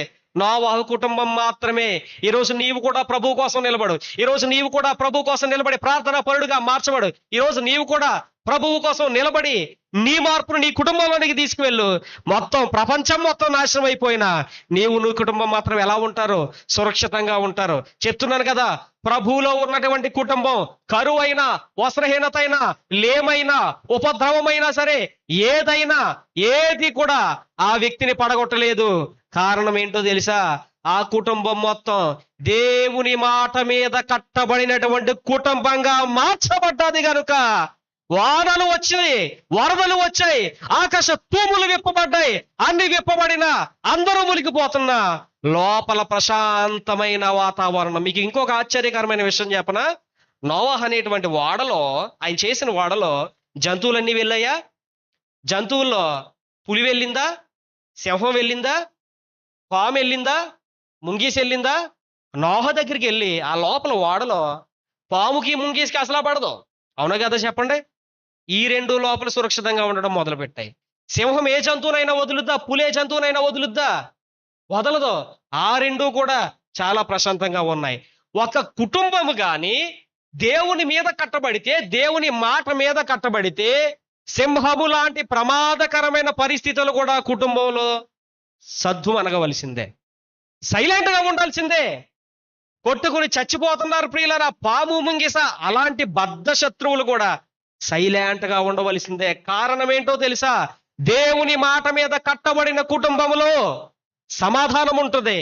నోవాహు కుటుంబం మాత్రమే. ఈరోజు నీవు కూడా ప్రభు కోసం నిలబడు. ఈరోజు నీవు కూడా ప్రభు కోసం నిలబడి ప్రార్థనా పరుడుగా మార్చబడు. ఈరోజు నీవు కూడా ప్రభువు కోసం నిలబడి నీ మార్పును నీ కుటుంబంలోనికి తీసుకువెళ్ళు. మొత్తం ప్రపంచం మొత్తం నాశనం అయిపోయినా నీ కుటుంబం మాత్రం ఎలా ఉంటారో? సురక్షితంగా ఉంటారు. చెప్తున్నాను కదా, ప్రభువులో ఉన్నటువంటి కుటుంబం కరువైనా, వస్త్రహీనతైనా, లేమైనా, ఉపద్రవమైనా సరే ఏది కూడా ఆ వ్యక్తిని పడగొట్టలేదు. కారణం ఏంటో తెలుసా? ఆ కుటుంబం మొత్తం దేవుని మాట మీద కట్టబడినటువంటి కుటుంబంగా మార్చబడ్డది గనుక వానలు వచ్చాయి, వరదలు వచ్చాయి, ఆకాశ తూములు విప్పబడ్డాయి, అన్ని విప్పబడినా అందరూ మునిగిపోతున్నా లోపల ప్రశాంతమైన వాతావరణం. మీకు ఇంకొక ఆశ్చర్యకరమైన విషయం చెప్పనా? నోవాహు అనేటువంటి వాడలో, ఆయన చేసిన వాడలో జంతువులన్నీ వెళ్ళాయా? జంతువుల్లో పులి వెళ్ళిందా? సింహం వెళ్ళిందా? పాము వెళ్ళిందా? ముంగీసి వెళ్ళిందా? నోవాహు దగ్గరికి వెళ్ళి ఆ లోపల వాడలో పాముకి ముంగీసికి అసలు పడదు. అవునా కదా చెప్పండి? ఈ రెండు లోపల సురక్షితంగా ఉండడం మొదలుపెట్టాయి. సింహం ఏ జంతువునైనా వదులుద్దా? పులి ఏ జంతువునైనా వదులుద్దా? వదలదు. ఆ రెండు కూడా చాలా ప్రశాంతంగా ఉన్నాయి. ఒక కుటుంబము గాని దేవుని మీద కట్టబడితే, దేవుని మాట మీద కట్టబడితే, సింహము లాంటి ప్రమాదకరమైన పరిస్థితులు కూడా కుటుంబంలో సద్దు అనగవలసిందే, సైలెంట్ గా ఉండాల్సిందే. కొట్టుకుని చచ్చిపోతున్నారు ప్రియులారా, పాము ముంగిస అలాంటి బద్ధ శత్రువులు కూడా సైలెంట్ గా ఉండవలసిందే. కారణం ఏంటో తెలుసా? దేవుని మాట మీద కట్టబడిన కుటుంబంలో సమాధానం ఉంటుంది.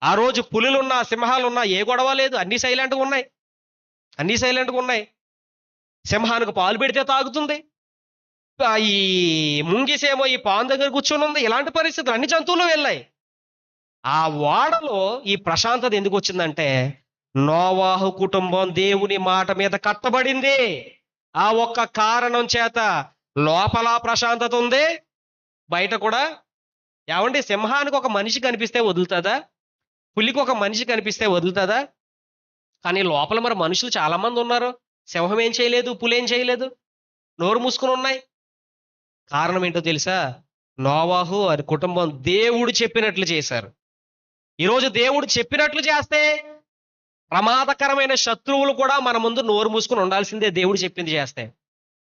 ఆ రోజు పులులున్నా, సింహాలున్నా ఏ గొడవ లేదు, అన్ని సైలెంట్గా ఉన్నాయి. సింహానికి పాలు పెడితే తాగుతుంది, ఈ ముంగిసేమో ఈ పాము దగ్గర కూర్చొని ఉంది. ఇలాంటి పరిస్థితులు అన్ని జంతువులు వెళ్ళాయి. ఆ వాడలో ఈ ప్రశాంతత ఎందుకు వచ్చిందంటే నోవాహు కుటుంబం దేవుని మాట మీద కట్టబడింది. ఆ ఒక్క కారణం చేత లోపల ప్రశాంతత ఉంది, బయట కూడా. ఏమండి, సింహానికి ఒక మనిషి కనిపిస్తే వదులుతుందా? పులికి ఒక మనిషి కనిపిస్తే వదులుతుందా? కానీ లోపల మరి మనుషులు చాలా మంది ఉన్నారు. సింహం ఏం చేయలేదు, పులి ఏం చేయలేదు, నోరు మూసుకుని ఉన్నాయి. కారణం ఏంటో తెలుసా? నోవాహు వారి కుటుంబం దేవుడు చెప్పినట్లు చేశారు. ఈరోజు దేవుడు చెప్పినట్లు చేస్తే ప్రమాదకరమైన శత్రువులు కూడా మన ముందు నోరు మూసుకుని ఉండాల్సిందే. దేవుడు చెప్పింది చేస్తే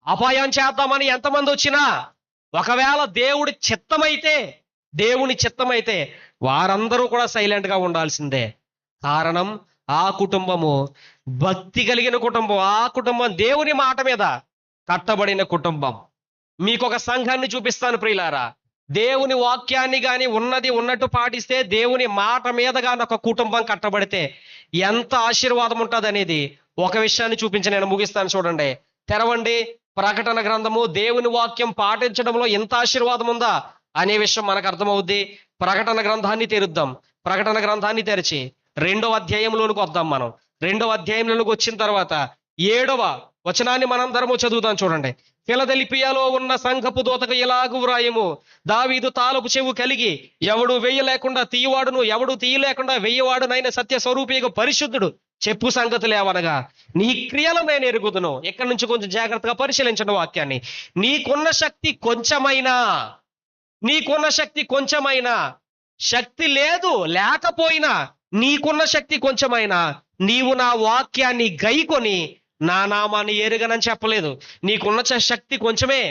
అపాయం చేద్దామని ఎంతమంది వచ్చినా, ఒకవేళ దేవుని చిత్తమైతే వారందరూ కూడా సైలెంట్ గా ఉండాల్సిందే. కారణం ఆ కుటుంబము భక్తి కలిగిన కుటుంబం, ఆ కుటుంబం దేవుని మాట మీద కట్టబడిన కుటుంబం. మీకు ఒక సంఘాన్ని చూపిస్తాను ప్రియులారా. దేవుని వాక్యాన్ని గాని ఉన్నది ఉన్నట్టు పాటిస్తే, దేవుని మాట మీద గాని ఒక కుటుంబం కట్టబడితే ఎంత ఆశీర్వాదం ఉంటుంది అనేది ఒక విషయాన్ని చూపించి నేను ముగిస్తాను. చూడండి, తెరవండి ప్రకటన గ్రంథము. దేవుని వాక్యం పాటించడంలో ఎంత ఆశీర్వాదం ఉందా అనే విషయం మనకు అర్థమవుద్ది. ప్రకటన గ్రంథాన్ని తెరుద్దాం. ప్రకటన గ్రంథాన్ని తెరిచి 2వ అధ్యాయంలోనికి వద్దాం. మనం 2వ అధ్యాయంలోనికి వచ్చిన తర్వాత 7వ వచనాన్ని మనందరము చదువుతాం. చూడండి, ఫిలదెల్ఫియాలో ఉన్న సంఘపు దూతకు ఇలాగు వ్రాయము, దావీదు తాలపు చెవు కలిగి ఎవడు వేయలేకుండా తీయవాడును, ఎవడు తీయలేకుండా వేయవాడునైన సత్య స్వరూపిగా పరిశుద్ధుడు చెప్పు సంగతులేవనగా, నీ క్రియలు నేను ఎరుగుదును. ఇక్కడి నుంచి కొంచెం జాగ్రత్తగా పరిశీలించండి వాక్యాన్ని. నీకున్న శక్తి కొంచెమైనా, శక్తి లేకపోయినా నీకున్న శక్తి కొంచెమైనా, నీవు నా వాక్యాన్ని గైకొని నా నామాన్ని ఎరుగనని చెప్పలేదు. నీకున్న శక్తి కొంచెమే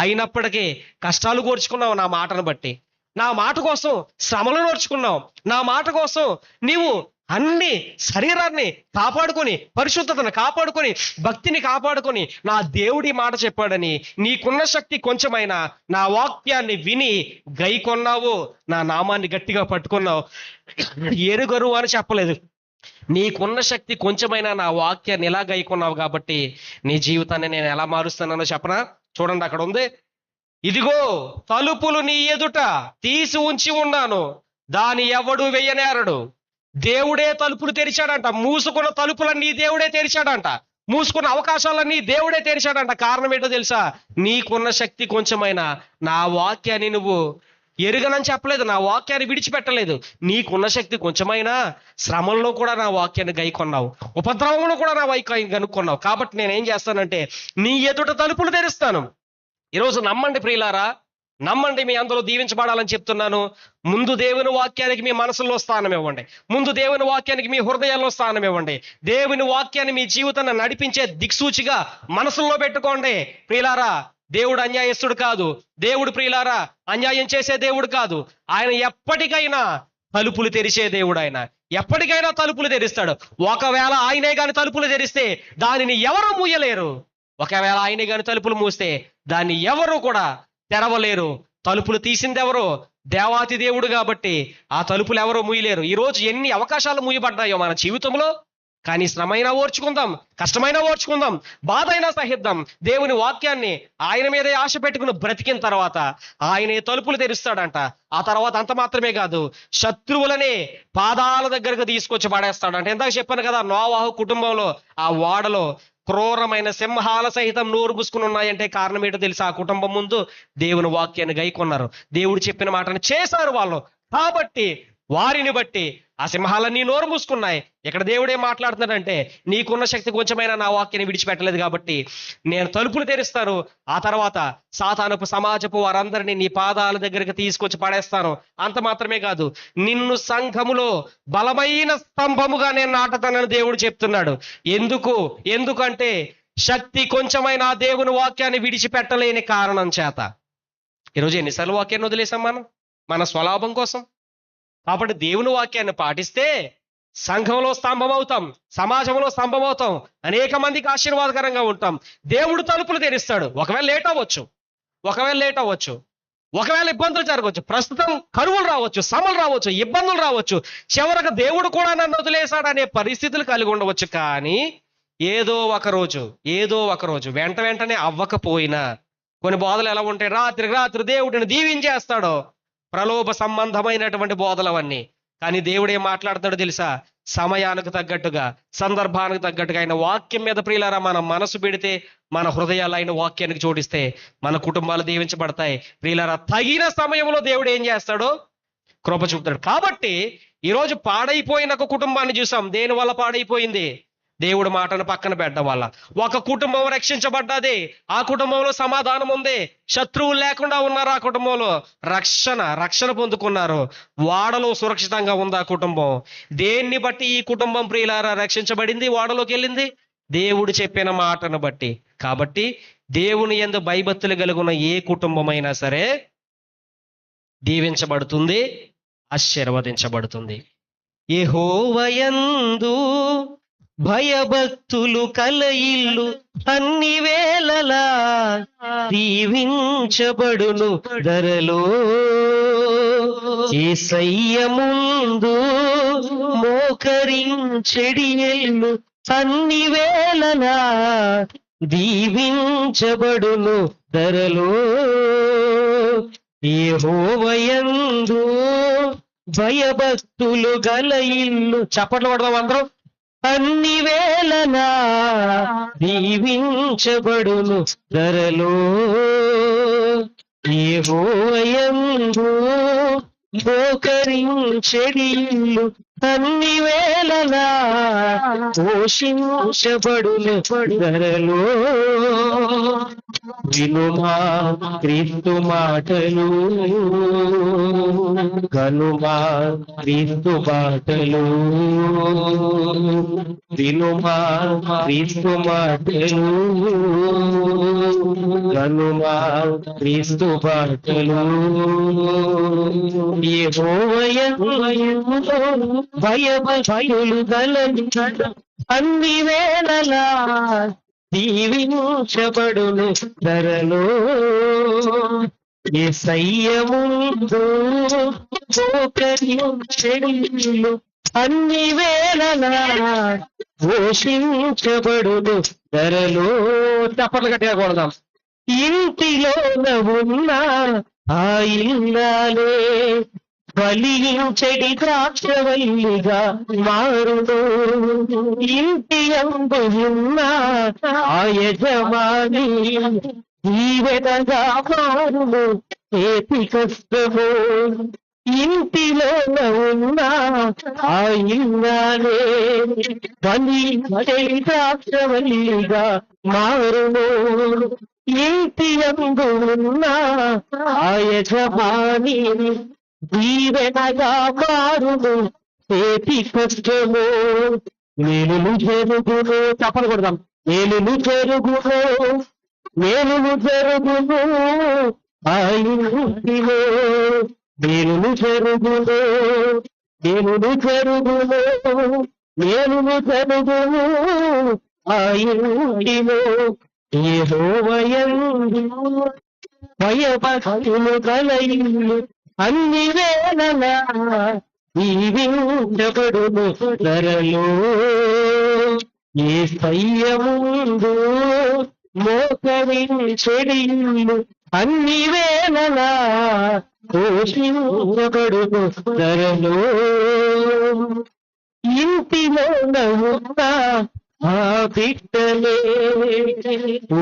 అయినప్పటికీ కష్టాలు కోర్చుకున్నావు నా మాటను బట్టి, నా మాట కోసం శ్రమలు నోర్చుకున్నావు, నా మాట కోసం నీవు అన్ని శరీరాన్ని కాపాడుకొని, పరిశుద్ధతను కాపాడుకొని, భక్తిని కాపాడుకొని నా దేవుడి మాట చెప్పాడని నీకున్న శక్తి కొంచెమైనా నా వాక్యాన్ని విని గైకొన్నావు, నా నామాన్ని గట్టిగా పట్టుకున్నావు, ఎరుగరు అని చెప్పలేదు. నీకున్న శక్తి కొంచెమైనా నా వాక్యాన్ని ఎలా గైకొన్నావు కాబట్టి నీ జీవితాన్ని నేను ఎలా మారుస్తానో చెప్పనా? చూడండి, అక్కడ ఉంది, ఇదిగో తలుపులు నీ ఎదుట తీసి ఉంచి ఉన్నాను, దాని ఎవడు వెయ్యనేరడు. దేవుడే తలుపులు తెరిచాడంట. మూసుకున్న తలుపులన్నీ దేవుడే తెరిచాడంట. మూసుకున్న అవకాశాలన్నీ దేవుడే తెరిచాడంట. కారణం ఏంటో తెలుసా? నీకున్న శక్తి కొంచెమైనా నా వాక్యాన్ని నువ్వు ఎరుగనని చెప్పలేదు, నా వాక్యాన్ని విడిచిపెట్టలేదు. నీకున్న శక్తి కొంచెమైనా శ్రమంలో కూడా నా వాక్యాన్ని గైకొన్నావు, ఉపద్రవంలో కూడా నా వాక్యాన్ని కనుక్కున్నావు. కాబట్టి నేనేం చేస్తానంటే నీ ఎదుట తలుపులు తెరుస్తాను. ఈరోజు నమ్మండి ప్రియులారా, నమ్మండి. మీ అందరూ దీవించబడాలని చెప్తున్నాను. ముందు దేవుని వాక్యానికి మీ మనసులో స్థానం ఇవ్వండి. ముందు దేవుని వాక్యానికి మీ హృదయాల్లో స్థానం ఇవ్వండి. దేవుని వాక్యాన్ని మీ జీవితాన్ని నడిపించే దిక్సూచిగా మనసులో పెట్టుకోండి ప్రియులారా. దేవుడు అన్యాయస్తుడు కాదు. దేవుడు ప్రియులారా అన్యాయం చేసే దేవుడు కాదు. ఆయన ఎప్పటికైనా తలుపులు తెరిచే దేవుడు. ఆయన ఎప్పటికైనా తలుపులు తెరిస్తాడు. ఒకవేళ ఆయనే గాని తలుపులు తెరిస్తే దానిని ఎవరు మూయలేరు. ఒకవేళ ఆయనే గాని తలుపులు మూస్తే దాన్ని ఎవరు కూడా తెరవలేరు. తలుపులు తీసింది ఎవరు? దేవాతి దేవుడు కాబట్టి ఆ తలుపులు ఎవరో మూయలేరు. ఈరోజు ఎన్ని అవకాశాలు మూయబడ్డాయో మన జీవితంలో, కానీ శ్రమైనా ఓర్చుకుందాం, కష్టమైనా ఓర్చుకుందాం, బాధ అయినా సహిద్దాం. దేవుని వాక్యాన్ని ఆయన మీదే ఆశ పెట్టుకుని బ్రతికిన తర్వాత ఆయనే తలుపులు తెరుస్తాడంట. ఆ తర్వాత అంత మాత్రమే కాదు, శత్రువులనే పాదాల దగ్గరకు తీసుకొచ్చి పడేస్తాడంట. ఇందాక చెప్పాను కదా, నోవాహు కుటుంబంలో ఆ ఓడలో క్రూరమైన సింహాల సహితం నోరు మూసుకుని ఉన్నాయంటే కారణం ఏంటో తెలుసా? ఆ కుటుంబం ముందు దేవుని వాక్యాన్ని గైకొన్నారు, దేవుడు చెప్పిన మాటను చేశారు వాళ్ళు. కాబట్టి వారిని బట్టి ఆ సింహాలన్నీ నోరు మూసుకున్నాయి. ఇక్కడ దేవుడు ఏం మాట్లాడుతున్నాడంటే, నీకున్న శక్తి కొంచెమైనా నా వాక్యాన్ని విడిచిపెట్టలేదు కాబట్టి నేను తలుపులు తెరుస్తాను. ఆ తర్వాత సాతానుపు సమాజపు వారందరినీ నీ పాదాల దగ్గరికి తీసుకొచ్చి పడేస్తాను. అంత మాత్రమే కాదు, నిన్ను సంఘములో బలమైన స్తంభముగా నేను నాటుతానని దేవుడు చెప్తున్నాడు. ఎందుకంటే శక్తి కొంచెమైనా దేవుని వాక్యాన్ని విడిచిపెట్టలేని కారణం చేత. ఈరోజు ఎన్నిసార్లు వాక్యాన్ని వదిలేసాం మనం మన స్వలాభం కోసం? కాబట్టి దేవుని వాక్యాన్ని పాటిస్తే సంఘంలో స్తంభం అవుతాం, సమాజంలో స్తంభం అవుతాం, అనేక మందికి ఆశీర్వాదకరంగా ఉంటాం. దేవుడు తలుపులు తెరుస్తాడు. ఒకవేళ లేట్ అవ్వచ్చు, ఒకవేళ ఇబ్బందులు జరగవచ్చు, ప్రస్తుతం కరువులు రావచ్చు, శ్రమలు రావచ్చు, ఇబ్బందులు రావచ్చు, చివరకు దేవుడు కూడా నన్ను వదిలేశాడనే పరిస్థితులు కలిగి ఉండవచ్చు. కానీ ఏదో ఒక రోజు వెంటనే అవ్వకపోయినా, కొన్ని బోధలు ఎలా ఉంటాయి, రాత్రి దేవుడిని దీవించేస్తాడో, ప్రలోభ సంబంధమైనటువంటి బోధలవన్నీ. కానీ దేవుడు ఏం మాట్లాడతాడో తెలుసా? సమయానికి తగ్గట్టుగా, సందర్భానికి తగ్గట్టుగా ఆయన వాక్యం మీద ప్రియులారా మనం మనసు పెడితే, మన హృదయాలు ఆయన వాక్యానికి జోడిస్తే మన కుటుంబాలు దీవించబడతాయి. ప్రియులారా తగిన సమయంలో దేవుడు ఏం చేస్తాడో కృప చూపుతాడు. కాబట్టి ఈరోజు పాడైపోయిన ఒక కుటుంబాన్ని చూసాం. దేని వల్ల పాడైపోయింది? దేవుడి మాటను పక్కన పెట్టడం వల్ల ఒక కుటుంబం రక్షించబడ్డది. ఆ కుటుంబంలో సమాధానం ఉంది. శత్రువులు లేకుండా ఉన్నారు. ఆ కుటుంబంలో రక్షణ పొందుకున్నారు. ఓడలో సురక్షితంగా ఉంది ఆ కుటుంబం. దేన్ని బట్టి ఈ కుటుంబం ప్రియులారా రక్షించబడింది, ఓడలోకి వెళ్ళింది? దేవుడు చెప్పిన మాటను బట్టి. కాబట్టి దేవుని యందు భయభక్తులు కలిగిన ఏ కుటుంబమైనా సరే దీవించబడుతుంది, ఆశీర్వదించబడుతుంది. యెహోవాయందు భయభక్తులు కల ఇల్లు అన్ని వేళలా దీవించబడును ధరలో. యేసయ్య ముందు మోకరించెడి ఇల్లు అన్ని వేళలా దీవించబడును ధరలో. యెహోవాయందు భయభక్తులు గల ఇల్లు, చప్పట్లు పడదాం అందరం, అన్ని వేళలా దీవించబడును ధరలో. యెహోవాయందు మోకరించెడి ఇల్లు అన్ని వేళలా పోషించబడును ధరలో. వినుమా క్రీస్తు మాటలు, కనుమా క్రీస్తు మాటలు, వినుమా క్రీస్తు మాటలు, కనుమా క్రీస్తు మాటలు. యెహోవాయందు భయభక్తులు గల అన్ని వేళలా దీవించబడును ధరలో. యేసయ్య ముందు మోకరించెడి ఇల్లు అన్ని వేళలా పోషించబడును ధరలో. చప్పట్లు గట్టిగా కొడదాం. ఇంటిలోన ఉన్న ఆ ఇల్లాలే ఫలించెడి ద్రాక్షవల్లిగా మారును. ఇంటి యందు ఉన్న ఆ యజమాని దీవెనగా మారును ఏతి కష్టము. ఇంటిలోన ఉన్న ఆ ఇల్లాలే ఫలించెడి ద్రాక్షవల్లిగా మారును. ఇంటి యందు ఉన్న ఆ యజమాని దీవెనగా మారును ఏతి కష్టము. మేలులు జరుగును, చప్పలు కొడదాం. మేలులు జరుగును, మేలులు జరుగును ఆ ఇంటిలో. మేలులు జరుగును, మేలులు జరుగును, మేలులు జరుగును ఆ ఇంటిలో. యెహోవాయందు భయభక్తులు గల ఇల్లు అన్ని వేళలా దీవించబడును ధరలో. యేసయ్య ముందు మోకరించెడి ఇల్లు అన్ని వేళలా పోషించబడును ధరలో. ఇంటిలోన ఉన్న ఆ బిడ్డలే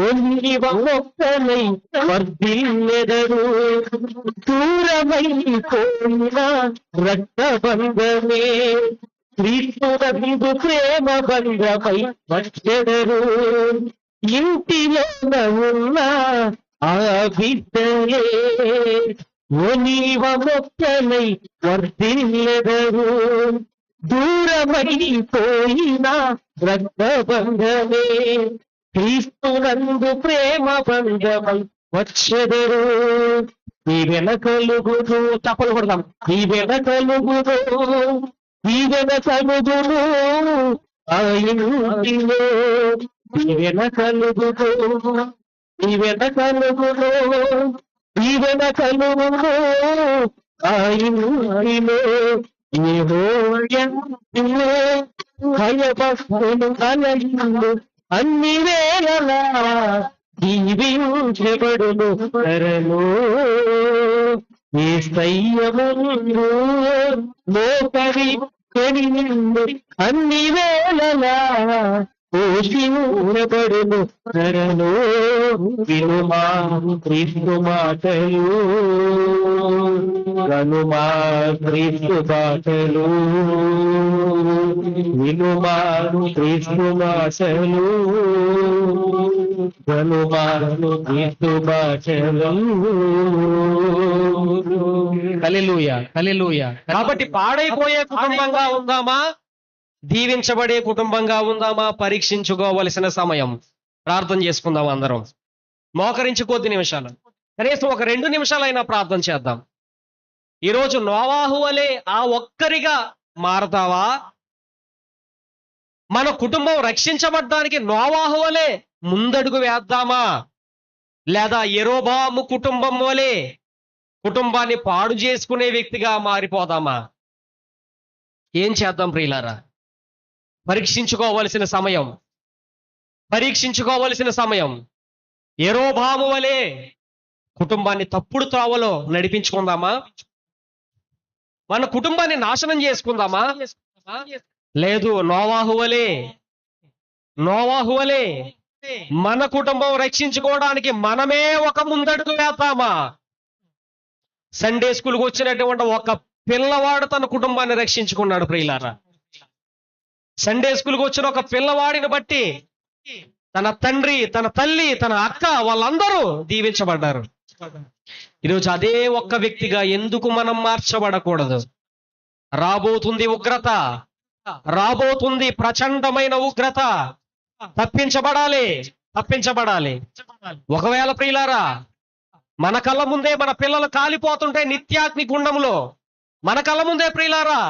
ఒంటివ మొక్కలై వర్ధిల్లెదరు. దూరమైపోయిన రక్తబంధమే క్రీస్తునందు ప్రేమ బంధమై వచ్చెదరు. ఇంటిలోన ఉన్న ఆ బిడ్డలే ఒలివ మొక్కలై వర్ధిల్లెదరు. దూరమైపోయిన రక్తబంధమే క్రీస్తునందు ప్రేమ బంధమై వచ్చెదరు. దీవెన కలుగును, తప్పలు కొడదాం. దీవెన కలుగును, దీవెన కలుగును ఆ ఇంటిలో. దీవెన కలుగును, దీవెన కలుగును, దీవెన కలుగును ఆ ఇంటిలో. యెహోవాయందు భయభక్తులు గల ఇల్లు అన్ని వేళలా దీవించబడును ధరలో. యేసయ్య ముందు మోకరించెడి ఇల్లు అన్ని వేళలా పోషించబడును ధరలో వినుమా క్రీస్తు మాటలు, గనుమా క్రీస్తు మాటలు, వినుమా క్రీస్తు మాటలు, గనుమా క్రీస్తు మాటలు. హల్లెలూయా, హల్లెలూయా. కాబట్టి పాడైపోయే కుటుంబంగా ఉందామా, దీవించబడే కుటుంబంగా ఉందామా, పరీక్షించుకోవలసిన సమయం. ప్రార్థన చేసుకుందాం అందరం. మోకరించి కొద్ది నిమిషాలు, కనీసం ఒక 2 నిమిషాలైనా ప్రార్థన చేద్దాం. ఈరోజు నోవాహు వలె ఆ ఒక్కరిగా మారతావా? మన కుటుంబం రక్షించబడ్డానికి నోవాహు వలె ముందడుగు వేద్దామా, లేదా యెరోబాము కుటుంబం వలె కుటుంబాన్ని పాడు చేసుకునే వ్యక్తిగా మారిపోదామా? ఏం చేద్దాం ప్రియులారా? పరీక్షించుకోవలసిన సమయం, పరీక్షించుకోవలసిన సమయం. యెరోబాము వలె కుటుంబాన్ని తప్పుడు త్రోవలో నడిపించుకుందామా? మన కుటుంబాన్ని నాశనం చేసుకుందామా? లేదు, నోవాహు వలె మన కుటుంబం రక్షించుకోవడానికి మనమే ఒక ముందడుగు వేద్దామా? సండే స్కూల్కి వచ్చినటువంటి ఒక పిల్లవాడు తన కుటుంబాన్ని రక్షించుకున్నాడు ప్రియులారా. సండే స్కూల్కి వచ్చిన ఒక పిల్లవాడిని బట్టి తన తండ్రి, తన తల్లి, తన అక్క వాళ్ళందరూ దీవించబడ్డారు. ఈరోజు అదే ఒక్క వ్యక్తిగా ఎందుకు మనం మార్చబడకూడదు? రాబోతుంది ఉగ్రత, రాబోతుంది ప్రచండమైన ఉగ్రత. తప్పించబడాలి. ఒకవేళ ప్రియులారా మన కళ్ళ ముందే మన పిల్లలు కాలిపోతుంటే నిత్యాగ్ని గుండంలో, మన కళ్ళ ముందే ప్రియులారా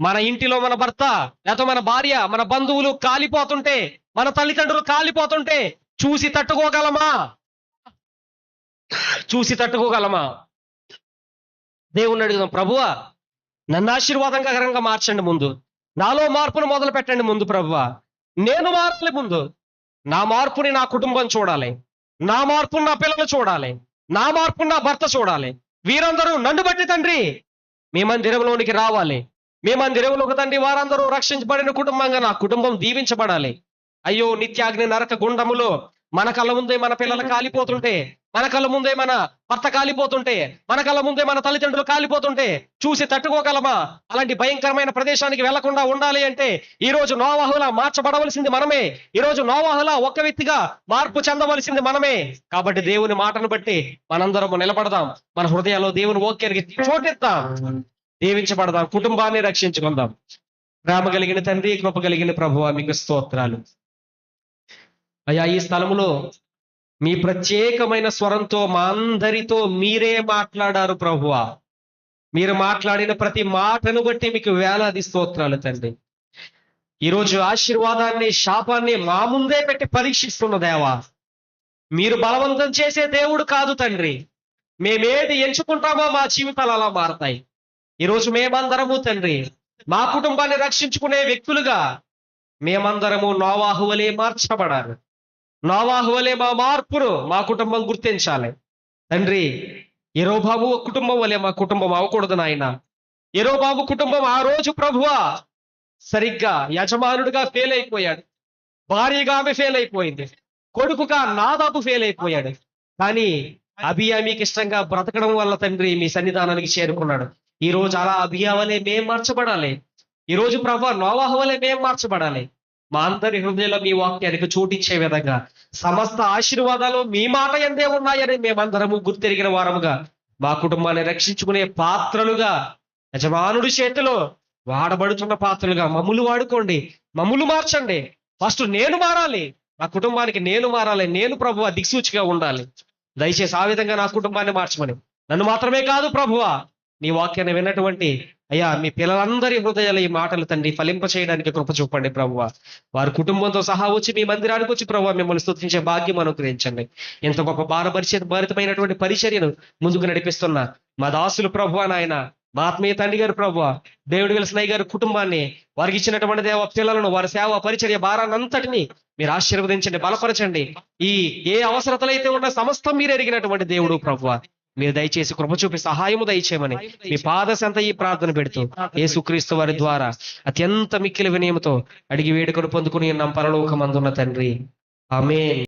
మన ఇంటిలో మన భర్త లేకపోతే మన భార్య, మన బంధువులు కాలిపోతుంటే, మన తల్లిదండ్రులు కాలిపోతుంటే చూసి తట్టుకోగలమా? దేవుణ్ణి అడుగుదాం, ప్రభువా నన్ను ఆశీర్వాదంగా మార్చండి, ముందు నాలో మార్పును మొదలు పెట్టండి ముందు. ప్రభువా నేను మార్పులే, ముందు నా మార్పుని నా కుటుంబం చూడాలి, నా మార్పుని నా పిల్లలు చూడాలి, నా మార్పుని నా భర్త చూడాలి. వీరందరూ నన్ను బట్టి తండ్రి మీ మందిరంలోనికి రావాలి. మీ మందిరంలోకి తండ్రి వారందరూ రక్షించబడిన కుటుంబంగా నా కుటుంబం దీవించబడాలి. అయ్యో నిత్యాగ్ని నరక గుండములో మన కళ్ళ ముందే మన పిల్లలు కాలిపోతుంటే, మన కళ్ళ ముందే మన భర్త కాలిపోతుంటే, మన కళ్ళ ముందే మన తల్లిదండ్రులు కాలిపోతుంటే చూసి తట్టుకోగలమా? అలాంటి భయంకరమైన ప్రదేశానికి వెళ్లకుండా ఉండాలి అంటే ఈ రోజు నోవాహులా మార్చబడవలసింది మనమే. ఈ రోజు నోవాహులా ఒక్క వ్యక్తిగా మార్పు చెందవలసింది మనమే. కాబట్టి దేవుని మాటను బట్టి మనందరం నిలబడదాం, మన హృదయాల్లో దేవుని వాక్యానికి చోటిద్దాం, దీవించబడదాం, కుటుంబాన్ని రక్షించుకుందాం. ప్రేమ కలిగిన తండ్రి, కృప కలిగిన ప్రభువా మీకు స్తోత్రాలు. అయ్యా ఈ స్థలములో మీ ప్రత్యేకమైన స్వరంతో మా అందరితో మీరే మాట్లాడారు ప్రభువా. మీరు మాట్లాడిన ప్రతి మాటను బట్టి మీకు వేలాది స్తోత్రాలు తండ్రి. ఈరోజు ఆశీర్వాదాన్ని, శాపాన్ని మా ముందే పెట్టి పరీక్షిస్తున్న దేవా, మీరు బలవంతం చేసే దేవుడు కాదు తండ్రి. మేమేది ఎంచుకుంటామో మా జీవితాలు అలా మారతాయి. ఈరోజు మేమందరము తండ్రి మా కుటుంబాన్ని రక్షించుకునే వ్యక్తులుగా మేమందరము నోవాహు వలె మార్చబడాలి. నోవాహు వలె మా మార్పును మా కుటుంబం గుర్తించాలి తండ్రి. యెరోబాము కుటుంబం వలె మా కుటుంబం అవ్వకూడదు నాయన. యెరోబాము కుటుంబం ఆ రోజు ప్రభువా సరిగ్గా యజమానుడిగా ఫెయిల్ అయిపోయాడు, భార్యగా ఆమె ఫెయిల్ అయిపోయింది, కొడుకుగా నాదాబు ఫెయిల్ అయిపోయాడు. కానీ అబియా మీకు ఇష్టంగా బ్రతకడం వల్ల తండ్రి మీ సన్నిధానానికి చేరుకున్నాడు. ఈ రోజు అలా అబియా వలె మేం మార్చబడాలి. ఈ రోజు ప్రభువా నోవాహు వలె మేం మార్చబడాలి. మా అందరి హృదయంలో మీ వాక్యానికి చోటిచ్చే విధంగా సమస్త ఆశీర్వాదాలు మీ మాట ఎందే ఉన్నాయని మేమందరము గుర్తెరిగిన వారముగా మా కుటుంబాన్ని రక్షించుకునే పాత్రలుగా, యజమానుడి చేతిలో వాడబడుతున్న పాత్రలుగా మమ్ములు వాడుకోండి, మమ్ములు మార్చండి. ఫస్ట్ నేను మారాలి, నా కుటుంబానికి నేను మారాలి, నేను ప్రభువా దిక్సూచిగా ఉండాలి. దయచేసి ఆ విధంగా నా కుటుంబాన్ని మార్చమని, నన్ను మాత్రమే కాదు ప్రభువా నీ వాక్యాన్ని విన్నటువంటి అయ్యా మీ పిల్లలందరి హృదయాలు ఈ మాటలు తండ్రి ఫలింప చేయడానికి కృప చూపండి ప్రభువా. వారి కుటుంబంతో సహా వచ్చి మీ మందిరానికి వచ్చి ప్రభువా మిమ్మల్ని స్తుతించే భాగ్యం అనుగ్రహించండి. ఎంత గొప్ప భారభరితమైనటువంటి పరిచర్యను ముందుకు నడిపిస్తున్న మా దాసులు ప్రభువా నాయన, మా ఆత్మీయ తండ్రి గారు ప్రభువా, దేవుడి వెలసినయ్య గారి కుటుంబాన్ని, వారికి ఇచ్చినటువంటి దేవ పిల్లలను, వారి సేవ పరిచర్య భారాన్నంతటిని మీరు ఆశీర్వదించండి, బలపరచండి. ఏ అవసరతలైతే ఉన్న సమస్తం మీరు ఎరిగినటువంటి దేవుడు ప్రభువా, మీరు దయచేసి కృప చూపి సహాయము దయచేయమని మీ పాద సంత ఈ ప్రార్థన పెడుతూ యేసుక్రీస్తు వారి ద్వారా అత్యంత మిక్కిలి వినయముతో అడిగి వేడుకను పొందుకుని పరలోకమందున్న తండ్రి. ఆమేన్.